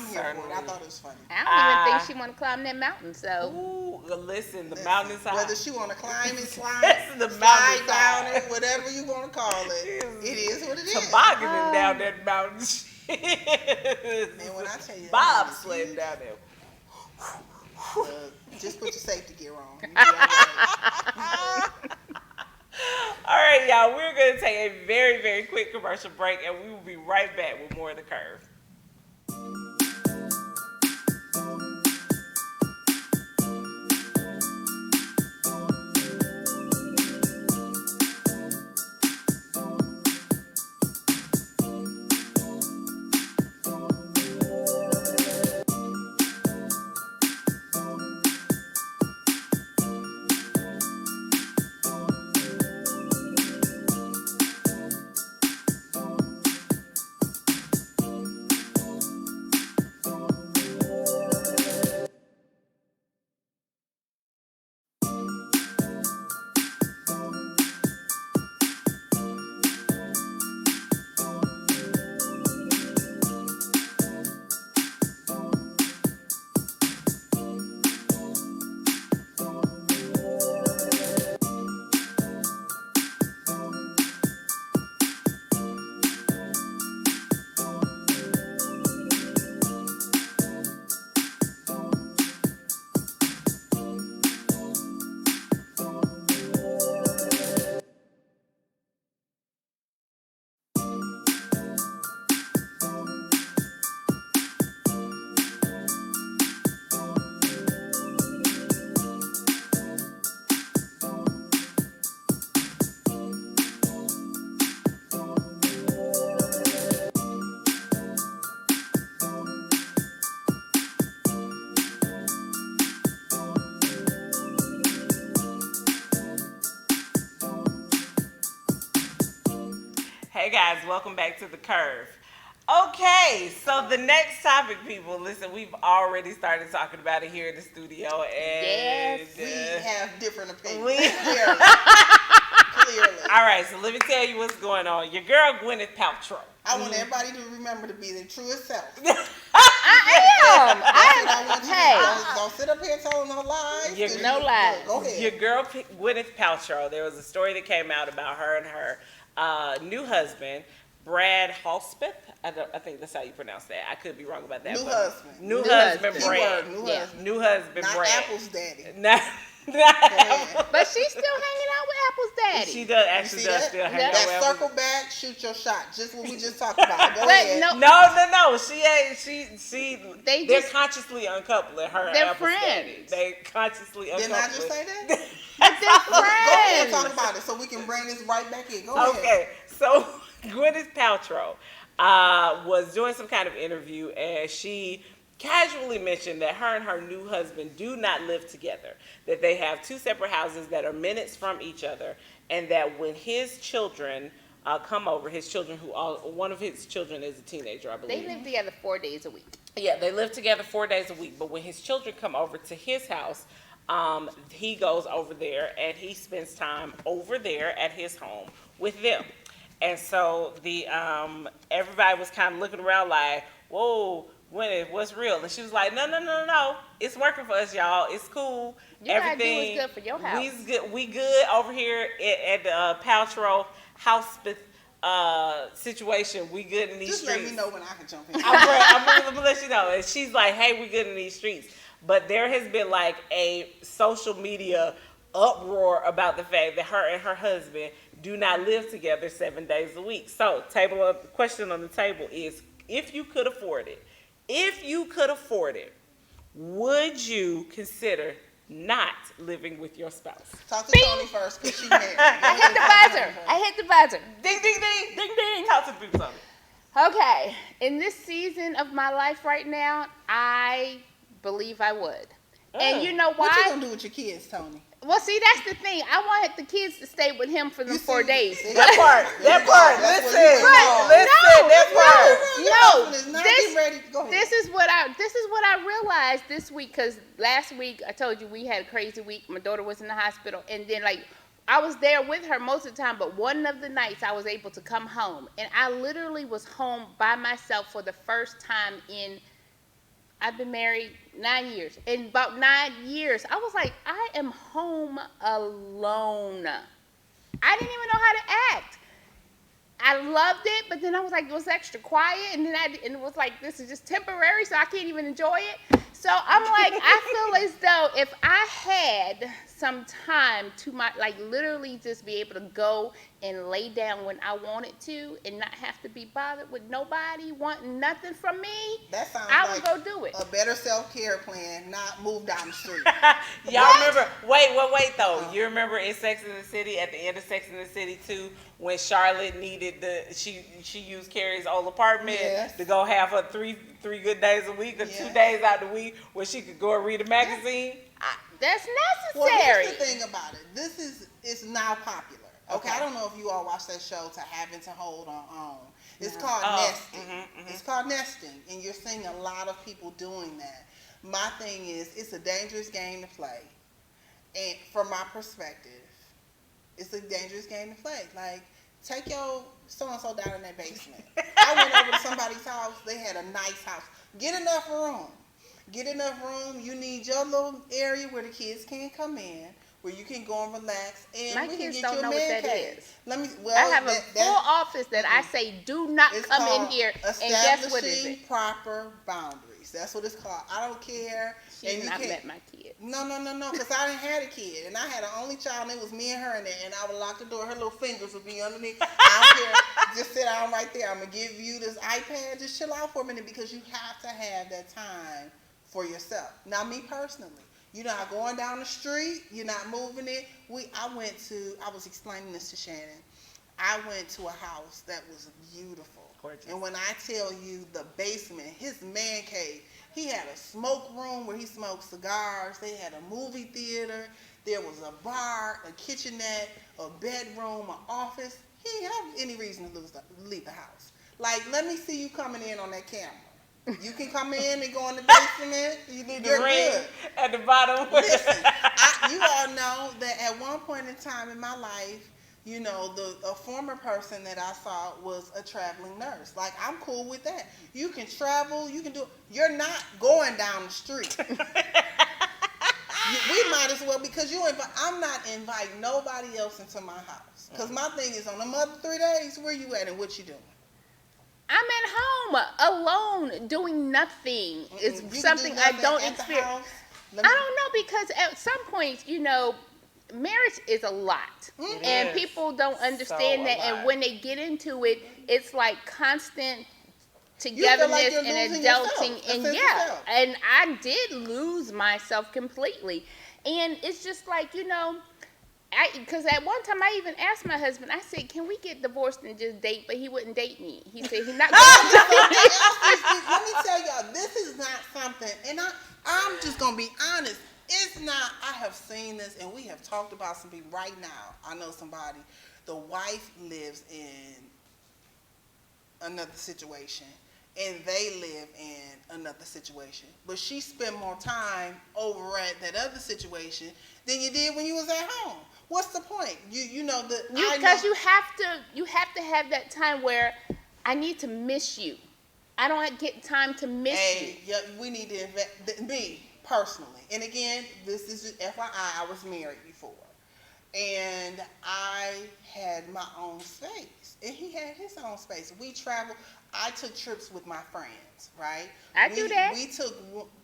S2: here for it. I thought it was funny.
S3: I don't even think she want to climb that mountain. So,
S1: listen, the mountain is high.
S2: Whether she want to climb it, slide down it, whatever you want to call it, it is what it is.
S1: Tobogganing down that mountain.
S2: And when I tell you,
S1: Bob slid down there.
S2: Just put your safety gear on.
S1: All right, y'all. We're going to take a very, very quick commercial break, and we will be right back with more of The Curve. Hey guys, welcome back to the Curve. Okay, so the next topic, people, listen, we've already started talking about it here in the studio, and
S3: Yes.
S2: We have different opinions.
S1: We-
S2: Clearly.
S1: all right, so let me tell you what's going on. Your girl Gwyneth Paltrow.
S2: I want everybody to remember to be their truest self.
S3: I am.
S2: I want you
S3: Hey.
S2: to don't sit up here telling no lies.
S3: No lies.
S2: Go ahead.
S1: Your girl Gwyneth Paltrow, there was a story that came out about her and her new husband, Brad Halspeth. I think that's how you pronounce that. I could be wrong about that.
S2: New
S1: but
S2: husband.
S1: New
S3: New
S1: husband,
S3: husband.
S1: Brad.
S2: Keyword, new
S3: Yeah.
S2: husband.
S1: New husband,
S2: Not
S1: Brad.
S2: Apple's daddy.
S1: Not Apple.
S3: But she's still hanging out with Apple's daddy.
S1: She does
S2: You
S1: actually
S2: see
S1: does
S2: that?
S1: still hang
S3: Yeah.
S1: out
S2: That
S1: with Apple.
S2: circle back, shoot your shot. Just what we just talked about. Go
S3: Wait,
S2: ahead.
S3: no.
S1: No. She ain't.
S3: They
S1: They're
S3: just-
S1: consciously uncoupling her.
S3: They're
S1: and Apple's daddy.
S3: friends.
S1: They consciously uncoupling.
S2: Didn't I just say that?
S3: But they're
S2: Go ahead and
S3: friends.
S2: talk about it so we can bring this right back in. Go ahead.
S1: Okay, so Gwyneth Paltrow was doing some kind of interview, and she casually mentioned that her and her new husband do not live together, that they have two separate houses that are minutes from each other, and that when his children come over, one of his children is a teenager, I believe.
S3: They live together 4 days a week.
S1: Yeah, they live together 4 days a week, but when his children come over to his house, he goes over there and he spends time over there at his home with them. And so everybody was kind of looking around like, whoa, Gwyneth, what's real? And she was like, no, it's working for us, y'all. It's cool.
S3: You gotta do what's good for your house.
S1: We good over here at the Paltrow house situation. We good in these
S2: Just
S1: streets.
S2: let me know when I can jump in.
S1: I'm gonna let you know. And she's like, hey, we good in these streets. But there has been like a social media uproar about the fact that her and her husband do not live together 7 days a week. So the question on the table is, if you could afford it, would you consider not living with your spouse?
S2: Talk to
S3: Bing.
S2: Tony first because she's married.
S3: I hit the buzzer.
S1: Ding, ding, ding, ding, ding. Talk to the people, Tony.
S3: Okay, in this season of my life right now, I believe I would. And you know
S2: What you
S3: why?
S2: gonna do with your kids, Tony?
S3: Well, see, that's the thing. I wanted the kids to stay with him for them 4 days.
S1: That part.
S2: That's where
S1: Listen.
S3: No,
S2: Go ahead.
S3: this is what I realized this week, because last week I told you we had a crazy week. My daughter was in the hospital, and then I was there with her most of the time, but one of the nights I was able to come home, and I literally was home by myself for the first time I've been married 9 years. In about 9 years, I was like, I am home alone. I didn't even know how to act. I loved it, but then I was like, it was extra quiet, and then it was like, this is just temporary, so I can't even enjoy it. So I'm like, I feel as though if I had some time to literally just be able to go and lay down when I wanted to and not have to be bothered with nobody wanting nothing from me,
S2: That sounds
S3: I
S2: like
S3: would go do it.
S2: a better self-care plan, not move down the street.
S1: Y'all remember? Wait though. You remember in Sex and the City, at the end of Sex and the City 2, when Charlotte needed she used Carrie's old apartment
S2: Yes.
S1: to go have her three good days a week or
S2: Yes.
S1: 2 days out the week where she could go and read a magazine.
S3: That's
S2: Well,
S3: necessary.
S2: here's the thing about it. It's now popular. Okay, I don't know if you all watch that show To Have and to Hold on. It's called nesting. It's called nesting, and you're seeing a lot of people doing that. My thing is, it's a dangerous game to play, and from my perspective, it's a dangerous game to play. Like, take your so-and-so down in that basement. I went over to somebody's house. They had a nice house. Get enough room. You need your little area where the kids can come in, where you can go and relax, and
S3: My
S2: we
S3: kids
S2: can get
S3: don't
S2: you a
S3: know what
S2: man
S3: that
S2: cave.
S3: is. I have a full office that I say, do not
S2: It's
S3: come in
S2: called
S3: here. And guess what is
S2: establishing
S3: it?
S2: proper boundaries. That's what it's called. I don't care.
S3: She's
S2: and you
S3: not
S2: can't-
S3: met my kid.
S2: No, because I didn't have a kid, and I had an only child, and it was me and her in there, and I would lock the door. Her little fingers would be underneath. I don't care. Just sit down right there. I'm gonna give you this iPad. Just chill out for a minute, because you have to have that time for yourself. Now, me personally, you're not going down the street. You're not moving it. I was explaining this to Shannon. I went to a house that was beautiful.
S1: Gorgeous.
S2: And when I tell you the basement, his man cave, he had a smoke room where he smoked cigars. They had a movie theater. There was a bar, a kitchenette, a bedroom, an office. he didn't have any reason to leave the house. Like, let me see you coming in on that camera. You can come in and go in the basement.
S1: You need
S2: You're
S1: the ring
S2: good.
S1: at the bottom.
S2: Listen, you all know that at one point in time in my life, you know, a former person that I saw was a traveling nurse. Like, I'm cool with that. You can travel. You can do. You're not going down the street. We might as well, because I'm not inviting nobody else into my house. Because my thing is, on them other 3 days, where you at and what you doing?
S3: I'm at home alone doing nothing. It's something I don't experience. I don't know, because at some point, you know, marriage is a lot. And people don't understand that. And when they get into it, it's like constant togetherness and adulting. And and I did lose myself completely. And it's just like, you know, because at one time I even asked my husband, I said, can we get divorced and just date? But he wouldn't date me. He said he's not going to.
S2: Let me tell y'all, this is not something, and I'm just going to be honest. It's not, I have seen this, and we have talked about some people right now. I know somebody, the wife lives in another situation, and they live in another situation. But she spent more time over at that other situation than you did when you was at home. What's the point? You know the
S3: because you have to have that time where I need to miss you. I don't get time to miss you.
S2: Yeah, we need to invest. Me personally, and again, this is just FYI. I was married before, and I had my own space, and he had his own space. We traveled. I took trips with my friends, right?
S3: I do that.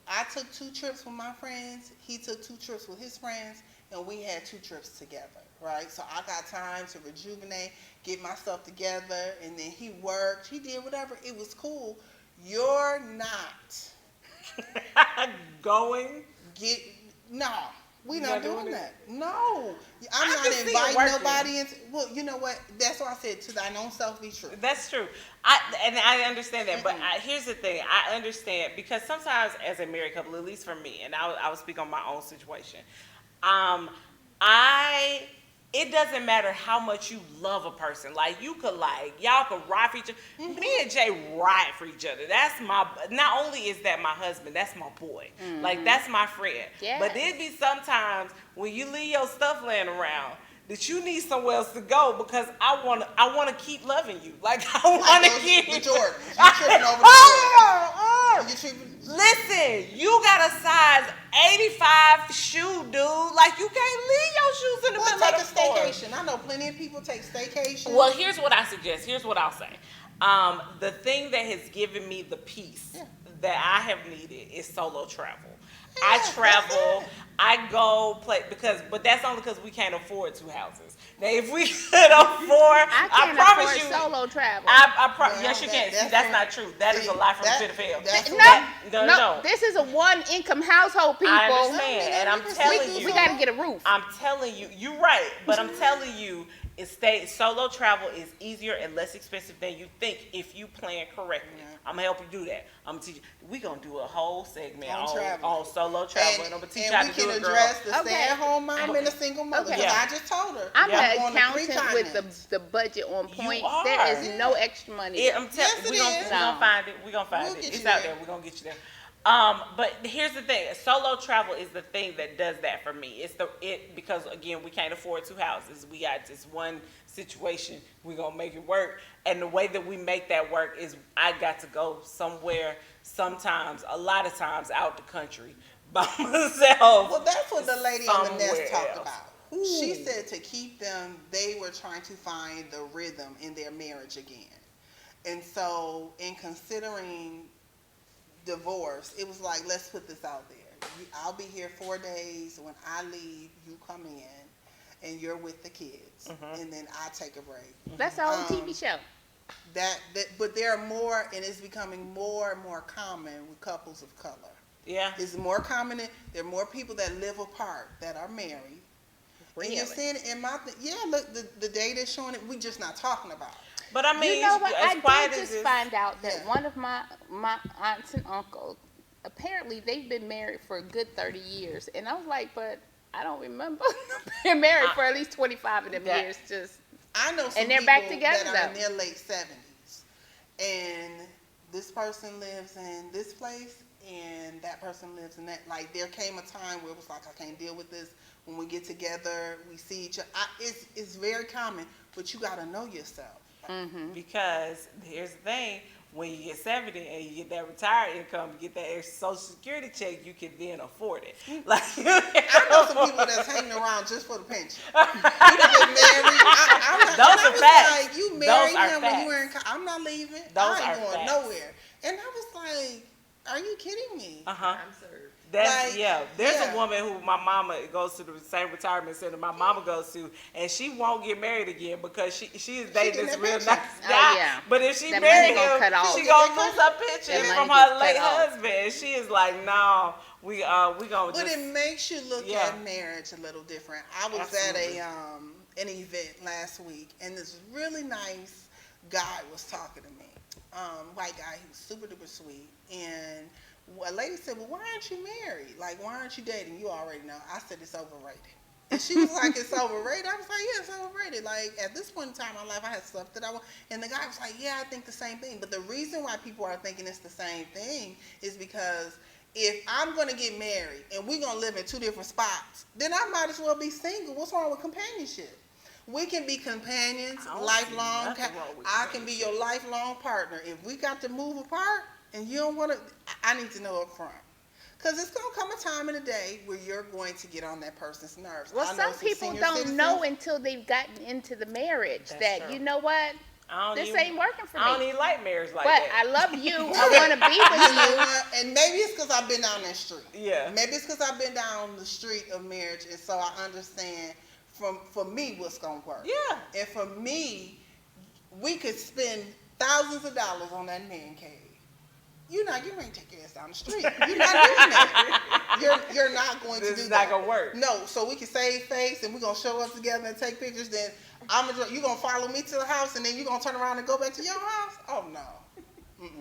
S2: I took 2 trips with my friends. He took 2 trips with his friends, and we had 2 trips together, right? So I got time to rejuvenate, get myself together, and then he worked. He did whatever. It was cool. You're not
S1: going.
S2: No. We're not doing that. No. I'm not inviting nobody into. Well, you know what? That's why I said, to thine own self be true.
S1: That's true. I understand that. But here's the thing. I understand, because sometimes as a married couple, at least for me, and I will speak on my own situation, it doesn't matter how much you love a person. Like, y'all could ride for each other. Me and Jay ride for each other. Not only is that my husband, that's my boy. Like, that's my friend.
S3: Yes.
S1: But there'd be sometimes when you leave your stuff laying around that you need somewhere else to go, because I want to keep loving you. Like, I want to keep
S2: the Jordan. You tripping over the Jordan.
S1: Listen, you got a size 85 shoe, dude. Like, you can't leave your shoes in the middle of the store.
S2: Take a staycation. I know plenty of people take staycation.
S1: Well, here's what I suggest. Here's what I'll say. The thing that has given me the peace that I have needed is solo travel. I travel, I go play, but that's only because we can't afford 2 houses. Now, if we could afford, I promise you,
S3: solo travel.
S1: Yes, you can. See, that's not true. That is a lie from the pit of hell.
S3: No. This is a 1-income household, people.
S1: I understand, and I'm telling you,
S3: we got to get a roof.
S1: I'm telling you, you're right, but I'm telling you, solo travel is easier and less expensive than you think if you plan correctly. I'm gonna help you do that. I'm gonna teach you. We're gonna do a whole segment on solo travel, and I'm gonna teach you how to do it, girl.
S2: And we can address the stay-at-home mom and the single mother.
S3: Okay.
S2: I just told her.
S3: I'm an accountant with the budget on point. There is no extra money.
S1: I'm telling you, we're gonna find it. We're gonna find it. It's out there. We're gonna get you there. But here's the thing: solo travel is the thing that does that for me. Because again, we can't afford 2 houses. We got just one situation. We're gonna make it work, and the way that we make that work is I got to go somewhere. Sometimes, a lot of times, out the country by myself.
S2: Well, that's what the lady on the nest talked about. She said to keep them, they were trying to find the rhythm in their marriage again, and so in considering divorce, it was like, let's put this out there. I'll be here 4 days. When I leave, you come in, and you're with the kids, and then I take a break.
S3: That's our old TV show.
S2: But there are more, and it's becoming more and more common with couples of color.
S1: Yeah,
S2: it's more common. There are more people that live apart that are married. Really? And you're seeing it in my look, the data showing it. We're just not talking about it.
S1: But I mean,
S3: you know what? I did
S1: just
S3: find out that one of my aunts and uncles, apparently they've been married for a good 30 years. And I was like, but I don't remember being married for at least 25 of them years.
S2: I know some
S3: And they're
S2: people
S3: back together,
S2: that are in
S3: though.
S2: their late 70s, and this person lives in this place, and that person lives in that. Like, there came a time where it was like, I can't deal with this. When we get together, we see each other. It's very common, but you got to know yourself.
S1: Because here's the thing, when you get 70 and you get that retired income, you get that extra Social Security check, you can then afford it. Like,
S2: I know some people that's hanging around just for the pension. You done get married.
S1: Those are facts.
S2: Like, you married
S1: Those are
S2: him when you
S1: facts.
S2: were in I'm not leaving.
S1: Those
S2: I ain't
S1: are
S2: going
S1: facts.
S2: nowhere. And I was like, are you kidding me?
S1: Uh-huh.
S4: I'm served.
S1: That's,
S2: Like,
S1: yeah. There's
S2: yeah.
S1: a woman who my mama goes to the same retirement center my mama goes to, and she won't get married again because she is dating
S2: getting
S1: this
S2: that
S1: real
S2: pension.
S1: nice
S3: Oh,
S1: guy.
S3: yeah.
S1: But if she
S3: That
S1: marry
S3: money gonna
S1: him,
S3: cut off.
S1: she gonna lose her pension
S3: That
S1: from
S3: money
S1: her
S3: gets
S1: late
S3: cut off.
S1: husband. And she is like, no, we gonna
S2: But
S1: just.
S2: it makes you look
S1: Yeah.
S2: at marriage a little different. I was
S1: Absolutely.
S2: at an event last week, and this really nice guy was talking to me. White guy, he was super duper sweet, and a lady said, "Well, why aren't you married? Like, why aren't you dating? You already know." I said, "It's overrated." And she was like, "It's overrated." I was like, "Yeah, it's overrated. Like, at this point in time in my life, I had stuff that I want." And the guy was like, "Yeah, I think the same thing." But the reason why people are thinking it's the same thing is because if I'm going to get married and we're going to live in two different spots, then I might as well be single. What's wrong with companionship? We can be companions,
S1: I don't see
S2: lifelong.
S1: nothing wrong with
S2: I can be your lifelong partner. If we got to move apart and you don't want to, I need to know up front. Because it's going to come a time in the day where you're going to get on that person's nerves.
S3: Well,
S2: I know
S3: some people
S2: senior
S3: don't
S2: citizens-
S3: know until they've gotten into the marriage
S1: That's
S3: that,
S1: true.
S3: you know what,
S1: I don't
S3: this
S1: even,
S3: ain't working for
S1: I don't
S3: me.
S1: even like marriage like
S3: But
S1: that.
S3: I love you. I want to be with
S2: You know
S3: you.
S2: what? And maybe it's because I've been down that street.
S1: Yeah.
S2: Maybe it's because I've been down the street of marriage, and so I understand for me what's going to work.
S1: Yeah.
S2: And for me, we could spend thousands of dollars on that man cave. You're not getting ready to take your ass down the street. You're not doing that. You're not going to do that.
S1: This is not gonna work.
S2: No, so we can save face and we're going to show up together and take pictures. Then you're going to follow me to the house and then you're going to turn around and go back to your house? Oh, no.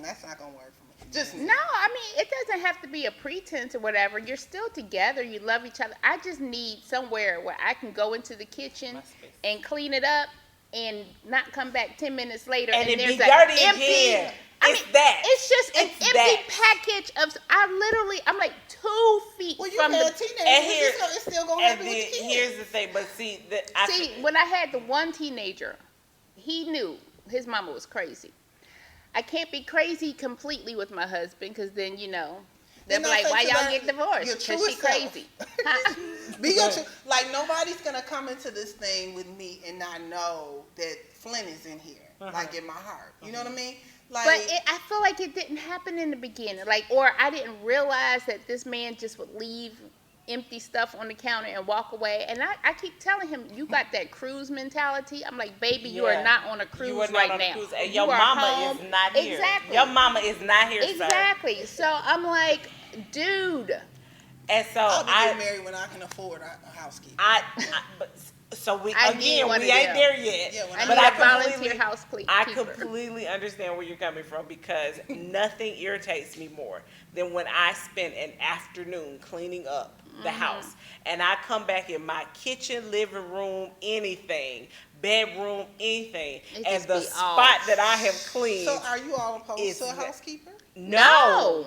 S2: That's not going to work for me. Just
S3: No, I mean, it doesn't have to be a pretense or whatever. You're still together. You love each other. I just need somewhere where I can go into the kitchen
S1: My space.
S3: and clean it up and not come back 10 minutes later
S1: And it
S3: there's
S1: be
S3: a
S1: dirty
S3: empty.
S1: again.
S3: I
S1: It's
S3: mean,
S1: that.
S3: It's just an
S1: It's
S3: empty
S1: that.
S3: package of. I'm like 2 feet
S2: Well, you
S3: from
S2: had
S3: the.
S2: teenagers.
S1: And here-
S2: It's still going to
S1: And
S2: happen
S1: then
S2: with the kids.
S1: here's the thing, but see,
S3: See, when I had the one teenager, he knew his mama was crazy. I can't be crazy completely with my husband because then, you know, they'll be
S2: Then I
S3: like,
S2: say
S3: why
S2: to
S3: y'all
S2: them,
S3: get divorced?
S2: your
S3: Because she
S2: truest self.
S3: crazy. Huh?
S2: Be your like nobody's gonna come into this thing with me and not know that Flynn is in here, like in my heart. You know what I mean? Like,
S3: But I feel like it didn't happen in the beginning. Like, or I didn't realize that this man just would leave empty stuff on the counter and walk away. And I keep telling him, you got that cruise mentality. I'm like, baby, you
S1: Yeah.
S3: are not on a
S1: you
S3: cruise
S1: are not
S3: right
S1: on
S3: now.
S1: a cruise, and
S3: You
S1: your
S3: are
S1: mama
S3: home.
S1: is not here.
S3: Exactly.
S1: Your mama is not here, sir.
S3: Exactly. So I'm like, dude.
S1: And so
S2: I'll be
S1: I,
S2: getting married when I can afford a housekeeper.
S1: so we
S3: I need
S1: again
S3: one
S1: we
S3: of
S1: ain't
S3: them.
S1: there yet.
S2: Yeah, when
S3: I
S1: but
S3: need
S1: I
S3: a volunteer
S1: completely,
S3: housekeeper.
S1: I completely understand where you're coming from because nothing irritates me more than when I spend an afternoon cleaning up the house and I come back in my kitchen, living room, anything, bedroom, anything,
S3: It
S1: and
S3: just
S1: the
S3: be all-
S1: spot that I have cleaned.
S2: So are you all opposed
S1: Is
S2: to a
S1: that-
S2: housekeeper?
S1: No.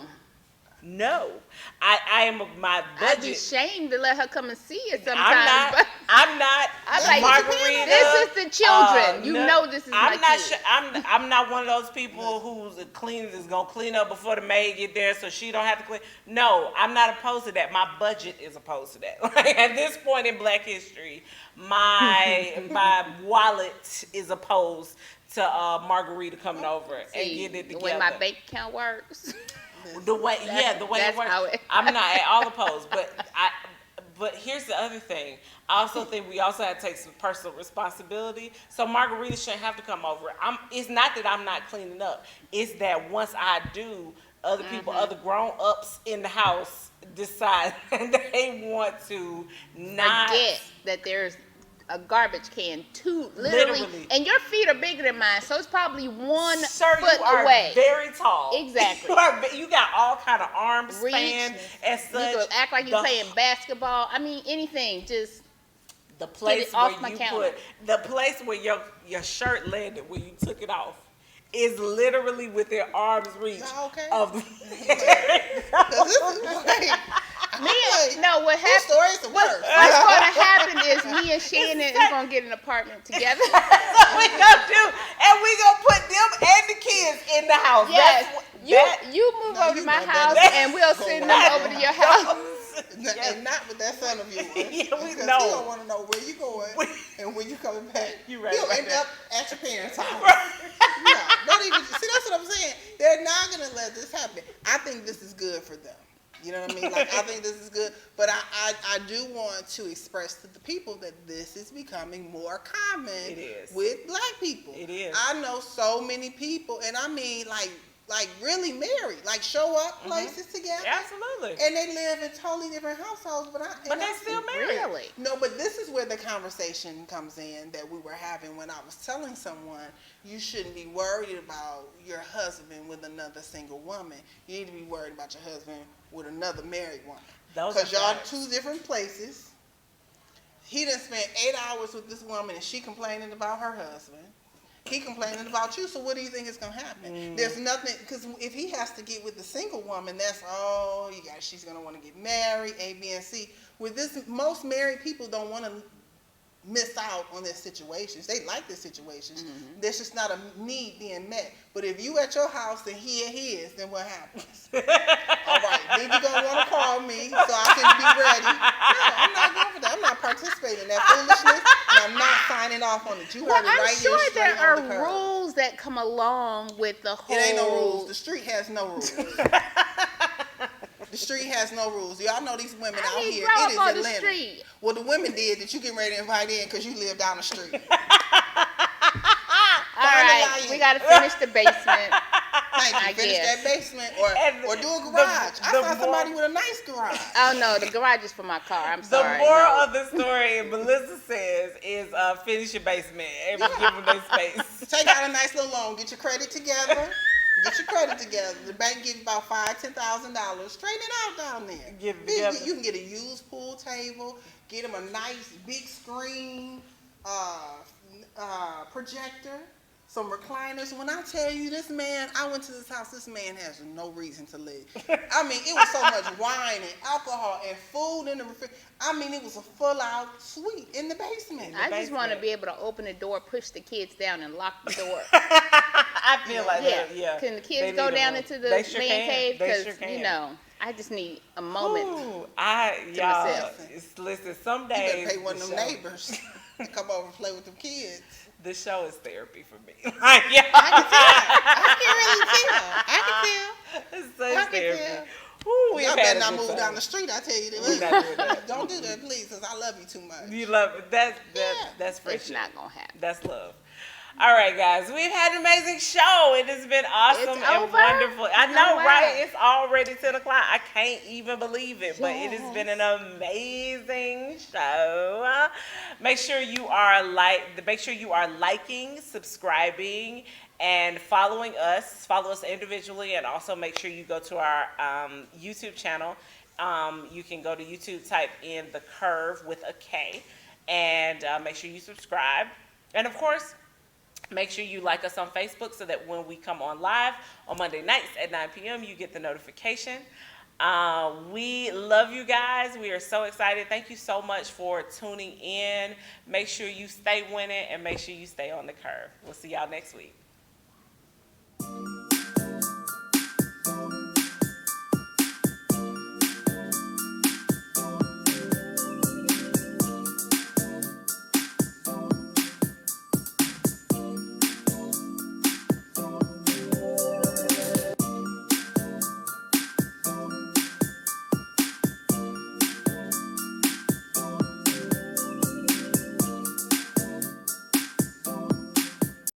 S1: I am my
S3: I'd be
S1: budget.
S3: ashamed to let her come and see you sometimes.
S1: I'm not
S3: I'm like,
S1: Margarita.
S3: this is the children. You
S1: no,
S3: know this is
S1: I'm
S3: my
S1: not
S3: kid.
S1: sure. I'm not one of those people who's cleaners is gonna clean up before the maid get there, so she don't have to clean. No, I'm not opposed to that. My budget is opposed to that. Like at this point in Black history, my wallet is opposed to Margarita coming over and
S3: See,
S1: getting it
S3: the
S1: together.
S3: way my bank account works.
S1: The way it
S3: that's
S1: works.
S3: how it-
S1: I'm not at all opposed, but here's the other thing. I also think we also have to take some personal responsibility. So Margarita shouldn't have to come over. It's not that I'm not cleaning up. It's that once I do, other people, other grown ups in the house decide they want to not
S3: Forget that there's a garbage can, literally, and your feet are bigger than mine, so it's probably one
S1: Sir,
S3: foot
S1: you are
S3: away.
S1: very tall.
S3: Exactly.
S1: You got all kind of arm
S3: Reach.
S1: span and
S3: You
S1: such.
S3: could act like you're
S1: The-
S3: playing basketball. I mean, anything. Just
S1: The place
S3: off
S1: where
S3: my
S1: you
S3: counter.
S1: the place where your shirt landed when you took it off is literally within arm's reach
S2: Okay.
S1: of
S2: Cause this is like,
S3: What
S2: this
S3: happened?
S2: story's the worst.
S3: What's going to happen is me and Shannon is going to get an apartment together.
S1: That's what we gonna do, and we gonna put them and the kids in the house.
S3: Yes.
S1: That's what,
S3: You move
S2: No,
S3: over to
S2: you
S3: my
S2: know
S3: house
S2: that-
S3: and we'll
S2: go
S3: send them
S2: right
S3: over to
S2: now.
S3: your house.
S2: And not with that son of yours.
S1: Yeah, we
S2: Because
S1: know.
S2: he don't want to know where you going and when you coming back.
S1: You right
S2: He'll
S1: about
S2: end
S1: that.
S2: up at your parents' house. No, don't even. See, that's what I'm saying. They're not gonna let this happen. I think this is good for them. You know what I mean? Like, I think this is good, but I do want to express to the people that this is becoming more common.
S1: It is.
S2: With black people.
S1: It is.
S2: I know so many people, and I mean, like really married, like show up places together.
S1: Absolutely.
S2: And they live in totally different households, but
S1: But they still married.
S3: Really?
S2: No, but this is where the conversation comes in that we were having when I was telling someone you shouldn't be worried about your husband with another single woman. You need to be worried about your husband with another married woman. Because y'all two different places. He done spent 8 hours with this woman and she complaining about her husband. He complaining about you, so what do you think is going to happen? There's nothing, because if he has to get with the single woman, that's, she's going to want to get married, A, B, and C. With this, most married people don't want to miss out on their situations. They like their situations. There's just not a need being met. But if you at your house and he at his, then what happens? All right, then you're going to want to call me so I can be ready. No, I'm not going for that. I'm not participating in that foolishness, and I'm not signing off on it. You heard it
S3: I'm
S2: right
S3: sure
S2: here,
S3: there
S2: straight on the
S3: are
S2: curb.
S3: rules that come along with the whole.
S2: It ain't no rules. The street has no rules. The street has no rules. Y'all know these women out
S3: I
S2: here.
S3: grow
S2: It is
S3: up on the
S2: Atlanta.
S3: street.
S2: Well, the women did that you getting ready to invite in because you live down the street.
S3: All right, we got to finish the basement.
S2: Thank you.
S3: I
S2: Finish
S3: guess.
S2: that basement
S1: And
S2: or do a garage. I
S1: the
S2: saw somebody with a nice garage.
S3: Oh no, the garage is for my car. I'm
S1: The
S3: sorry.
S1: moral
S3: no.
S1: of the story, Melissa says, is finish your basement and give them their space.
S2: Take out a nice little loan. Get your credit together. Get your credit together. The bank gives about $5,000-$10,000. Straighten it out down there.
S1: Get it together.
S2: You can get a used pool table. Get them a nice big screen, projector, some recliners. When I tell you this man, I went to this house. This man has no reason to live. I mean, it was so much wine and alcohol and food in the refrigerator. I mean, it was a full-out suite in the basement.
S3: I just want to be able to open the door, push the kids down, and lock the door.
S1: I feel like that, yeah.
S3: Can the
S1: They
S3: kids go
S1: need a
S3: down
S1: room.
S3: into the
S1: They sure
S3: man
S1: can.
S3: cave?
S1: They
S3: Because,
S1: sure can.
S3: I just need a moment.
S1: Ooh, y'all,
S3: myself.
S1: listen, some
S2: You
S1: days
S2: better pay one of
S1: the
S2: them
S1: show-
S2: neighbors to come over and play with them kids.
S1: The show is therapy for me. Like, yeah.
S2: I can really tell. I can tell.
S1: It's so
S2: I can
S1: therapy.
S2: tell.
S1: Ooh, we've
S2: Y'all
S1: had
S2: better
S1: a
S2: not
S1: good
S2: move
S1: time.
S2: down the street. I tell you
S1: We're
S2: that.
S1: not doing that.
S2: Don't do that, please, because I love you too much.
S1: You love it. That's
S3: It's
S1: friendship.
S3: not going to happen.
S1: That's love. All right, guys. We've had an amazing show. It has been awesome
S3: It's
S1: and
S3: over?
S1: wonderful. I know,
S3: Oh, wow.
S1: right? It's already 10 o'clock. I can't even believe it, but it has been an amazing show. Make sure you are liking, subscribing, and following us. Follow us individually, and also make sure you go to our YouTube channel. You can go to YouTube, type in the Kurve with a K, and make sure you subscribe. And of course, make sure you like us on Facebook so that when we come on live on Monday nights at 9 p.m., you get the notification. We love you guys. We are so excited. Thank you so much for tuning in. Make sure you stay winning and make sure you stay on the curve. We'll see y'all next week.